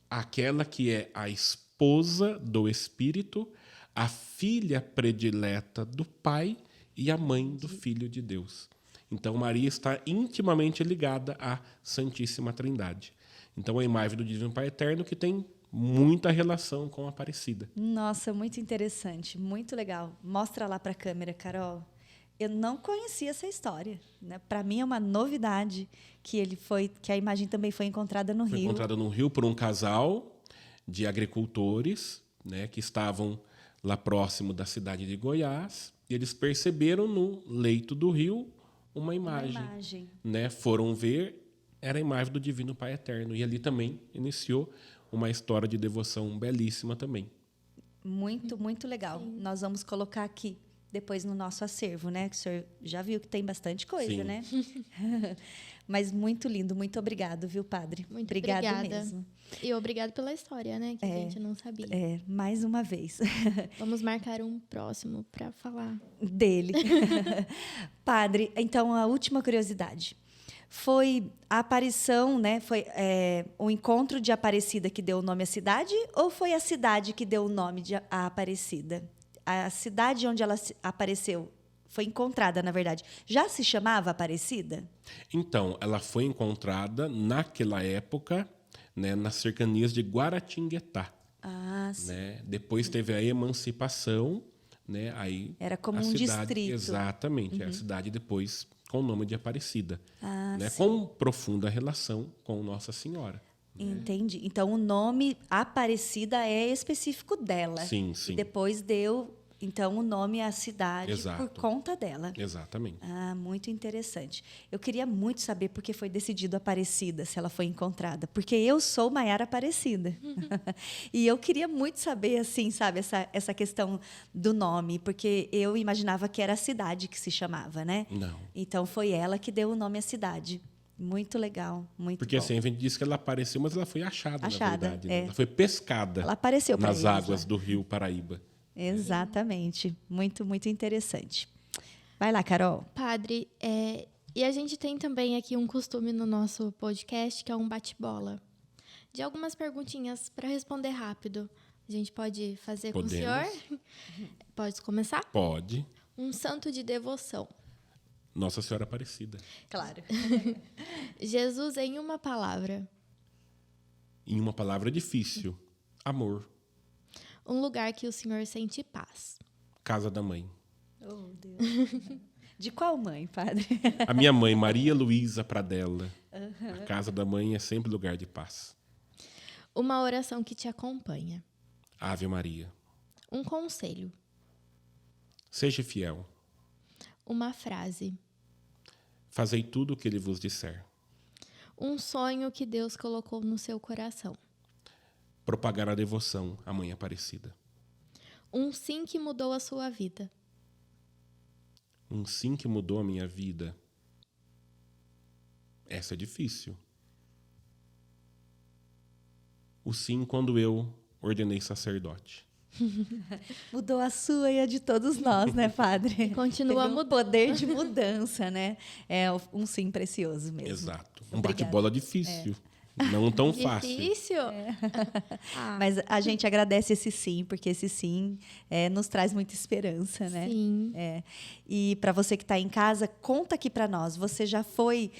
aquela que é a esposa do Espírito, a filha predileta do Pai e a mãe do Filho de Deus. Então, Maria está intimamente ligada à Santíssima Trindade. Então, a imagem do Divino Pai Eterno que tem muita relação com a Aparecida. Nossa, muito interessante, muito legal. Mostra lá para a câmera, Carol. Eu não conhecia essa história, né? Para mim é uma novidade que a imagem também foi encontrada no Foi Rio. encontrada no Rio por um casal de agricultores, né, que estavam lá próximo da cidade de Goiás, e eles perceberam no leito do rio uma imagem. Né? Foram ver, era a imagem do Divino Pai Eterno. E ali também iniciou uma história de devoção belíssima também. Muito, muito legal. Sim. Nós vamos colocar aqui depois no nosso acervo, né? Que o senhor já viu que tem bastante coisa, Sim. né? Mas muito lindo, muito obrigado, viu, padre? Muito obrigada mesmo. E obrigado pela história, né? Que a gente não sabia. Mais uma vez. Vamos marcar um próximo para falar dele. Padre, então a última curiosidade. Foi a aparição, né? Foi o encontro de Aparecida que deu o nome à cidade, ou foi a cidade que deu o nome à Aparecida? A cidade onde ela apareceu foi encontrada, na verdade, já se chamava Aparecida? Então, ela foi encontrada naquela época, né, nas cercanias de Guaratinguetá. Ah, sim. Né? Depois teve a emancipação, né? Aí era como a um cidade, distrito. Exatamente, a cidade depois com o nome de Aparecida, né? Sim. Com profunda relação com Nossa Senhora. Entendi. Então, o nome Aparecida é específico dela. Sim, sim. E depois deu, então, o nome à cidade Exato. por conta dela. Exatamente. Ah, muito interessante. Eu queria muito saber por que foi decidido Aparecida, se ela foi encontrada. Porque eu sou Maiara Aparecida. E eu queria muito saber, assim, sabe, essa questão do nome. Porque eu imaginava que era a cidade que se chamava, né? Não. Então, foi ela que deu o nome à cidade. Muito legal, muito Porque bom. assim, a gente disse que ela apareceu, mas ela foi achada, na verdade. Né? É. Ela foi pescada Ela apareceu pra nas eles, águas né? do rio Paraíba. Exatamente. Muito, muito interessante. Vai lá, Carol. Padre, e a gente tem também aqui um costume no nosso podcast, que é um bate-bola. De algumas perguntinhas para responder rápido. A gente pode fazer Podemos. com o senhor? Pode começar? Pode. Um santo de devoção. Nossa Senhora Aparecida. Claro. Jesus em uma palavra. Em uma palavra difícil. Amor. Um lugar que o senhor sente paz. Casa da Mãe. Oh, Deus. De qual mãe, padre? A minha mãe, Maria Luísa Pradella. A casa da mãe é sempre lugar de paz. Uma oração que te acompanha. Ave Maria. Um conselho. Seja fiel. Uma frase. Fazei tudo o que ele vos disser. Um sonho que Deus colocou no seu coração. Propagar a devoção à Mãe Aparecida. Um sim que mudou a sua vida. Um sim que mudou a minha vida. Essa é difícil. O sim quando eu ordenei sacerdote. Mudou a sua e a de todos nós, né, padre? Continua Teve um mudando. poder de mudança, né? É um sim precioso mesmo. Exato. Um Obrigada. bate-bola difícil. Não tão fácil. Difícil? Ah, Mas a gente agradece esse sim, porque esse sim nos traz muita esperança, né? sim. E para você que está em casa, conta aqui para nós. Você já foi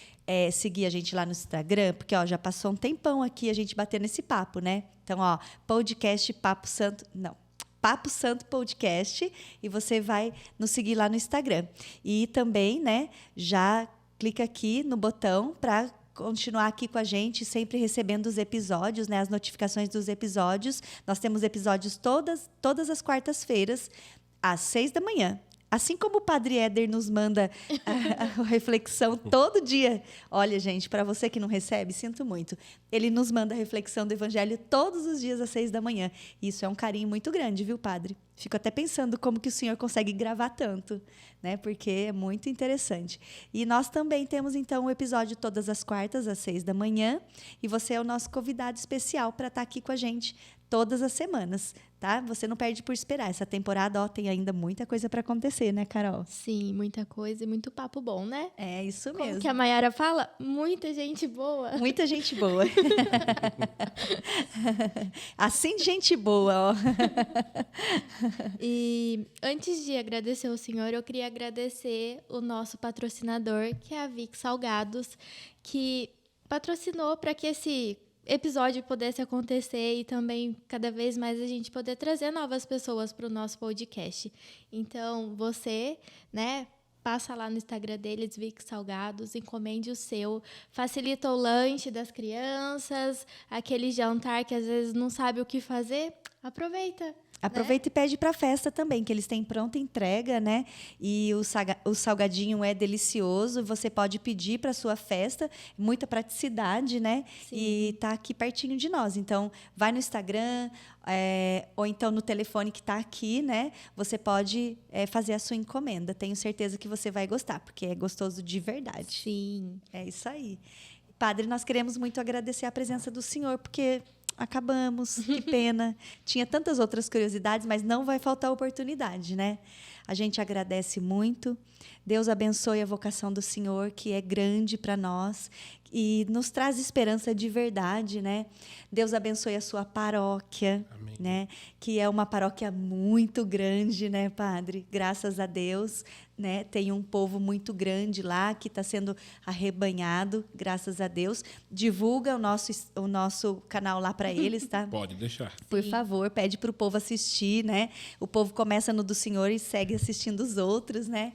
seguir a gente lá no Instagram? Porque já passou um tempão aqui a gente batendo esse papo, né? Então, podcast Papo Santo... Não. Papo Santo Podcast. E você vai nos seguir lá no Instagram. E também, né, já clica aqui no botão para continuar aqui com a gente, sempre recebendo os episódios, né, as notificações dos episódios. Nós temos episódios todas as quartas-feiras, às 6 da manhã. Assim como o Padre Éder nos manda a reflexão todo dia. Olha, gente, para você que não recebe, sinto muito. Ele nos manda a reflexão do Evangelho todos os dias às 6 da manhã. Isso é um carinho muito grande, viu, Padre? Fico até pensando como que o senhor consegue gravar tanto, né? Porque é muito interessante. E nós também temos, então, um episódio todas as quartas, às 6 da manhã. E você é o nosso convidado especial para estar aqui com a gente todas as semanas, tá? Você não perde por esperar. Essa temporada, tem ainda muita coisa para acontecer, né, Carol? Sim, muita coisa e muito papo bom, né? É isso Como mesmo. que a Mayara fala? Muita gente boa. Muita gente boa. Assim, gente boa, ó. E antes de agradecer ao senhor, eu queria agradecer o nosso patrocinador, que é a Vic Salgados, que patrocinou para que esse episódio pudesse acontecer e também cada vez mais a gente poder trazer novas pessoas para o nosso podcast. Então, você, né, passa lá no Instagram deles, Vic Salgados, encomende o seu, facilita o lanche das crianças, aquele jantar que às vezes não sabe o que fazer, aproveita. Aproveita e pede para a festa também, que eles têm pronta entrega, né? E o salgadinho é delicioso. Você pode pedir para sua festa, muita praticidade, né? Sim. E tá aqui pertinho de nós. Então, vai no Instagram, ou então no telefone que está aqui, né? Você pode fazer a sua encomenda. Tenho certeza que você vai gostar, porque é gostoso de verdade. Sim. É isso aí. Padre, nós queremos muito agradecer a presença do senhor, porque acabamos, que pena. Tinha tantas outras curiosidades, mas não vai faltar oportunidade, né? A gente agradece muito. Deus abençoe a vocação do senhor, que é grande para nós e nos traz esperança de verdade, né? Deus abençoe a sua paróquia, Amém. né? Que é uma paróquia muito grande, né, Padre? Graças a Deus, né? Tem um povo muito grande lá que está sendo arrebanhado, graças a Deus. Divulga o nosso canal lá para eles, tá? Pode deixar. Por favor, pede para o povo assistir, né? O povo começa no do Senhor e segue assistindo os outros, né?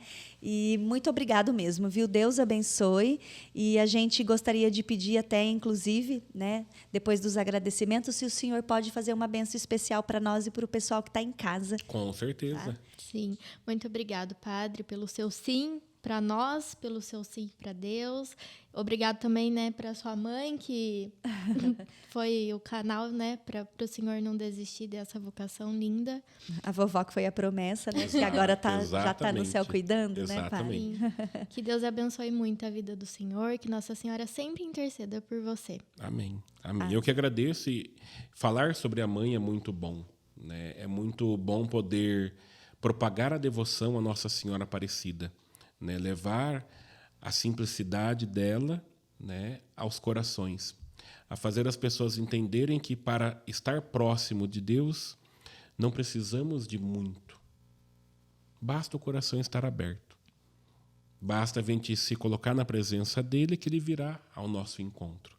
E muito obrigado mesmo, viu? Deus abençoe. E a gente gostaria de pedir até, inclusive, né, depois dos agradecimentos, se o senhor pode fazer uma bênção especial para nós e para o pessoal que está em casa. Com certeza. Tá. Sim, muito obrigado, Padre, pelo seu sim para nós, pelo seu sim para Deus. Obrigado também, né, para sua mãe, que foi o canal, né, para o senhor não desistir dessa vocação linda. A vovó que foi a promessa, né? Que agora já está no céu Exatamente. cuidando, Exatamente. né, Padre? Sim. Que Deus abençoe muito a vida do senhor, que Nossa Senhora sempre interceda por você. Amém. Amém. Eu que agradeço, e falar sobre a mãe é muito bom, né? É muito bom poder propagar a devoção à Nossa Senhora Aparecida, né? Levar a simplicidade dela, né, aos corações, a fazer as pessoas entenderem que para estar próximo de Deus não precisamos de muito. Basta o coração estar aberto. Basta a gente se colocar na presença dele, que ele virá ao nosso encontro.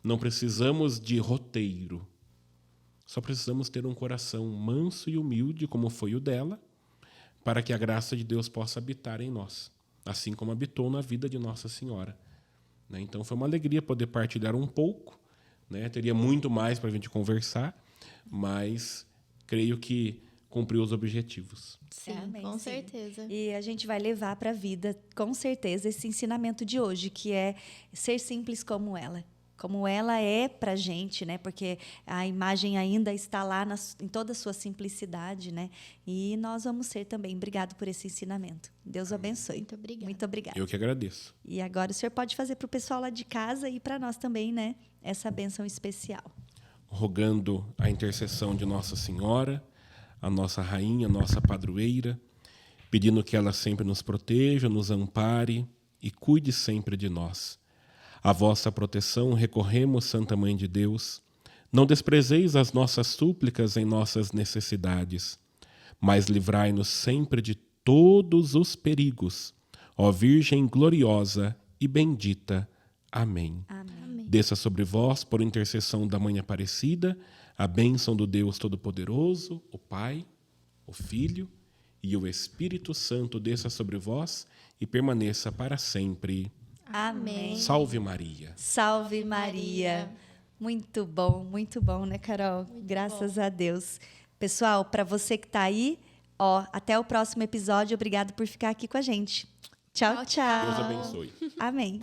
Não precisamos de roteiro. Só precisamos ter um coração manso e humilde, como foi o dela, para que a graça de Deus possa habitar em nós, assim como habitou na vida de Nossa Senhora. Né? Então, foi uma alegria poder partilhar um pouco. Né? Teria muito mais para a gente conversar, mas creio que cumpriu os objetivos. Sim, Amém, com sim. certeza. E a gente vai levar para a vida, com certeza, esse ensinamento de hoje, que é ser simples como ela. Como ela é para a gente, né? Porque a imagem ainda está lá em toda a sua simplicidade, né? E nós vamos ser também. Obrigado por esse ensinamento. Deus abençoe. Muito obrigada. Muito obrigada. Eu que agradeço. E agora o senhor pode fazer para o pessoal lá de casa e para nós também, né? Essa bênção especial. Rogando a intercessão de Nossa Senhora, a nossa rainha, a nossa padroeira, pedindo que ela sempre nos proteja, nos ampare e cuide sempre de nós. A vossa proteção recorremos, Santa Mãe de Deus. Não desprezeis as nossas súplicas em nossas necessidades, mas livrai-nos sempre de todos os perigos. Ó Virgem gloriosa e bendita. Amém. Amém. Desça sobre vós, por intercessão da Mãe Aparecida, a bênção do Deus Todo-Poderoso, o Pai, o Filho e o Espírito Santo desça sobre vós e permaneça para sempre. Amém. Salve Maria. Salve Maria. Muito bom, né, Carol? Graças a Deus. Pessoal, para você que está aí, Ó, até o próximo episódio. Obrigado por ficar aqui com a gente. Tchau, tchau. Deus abençoe. Amém.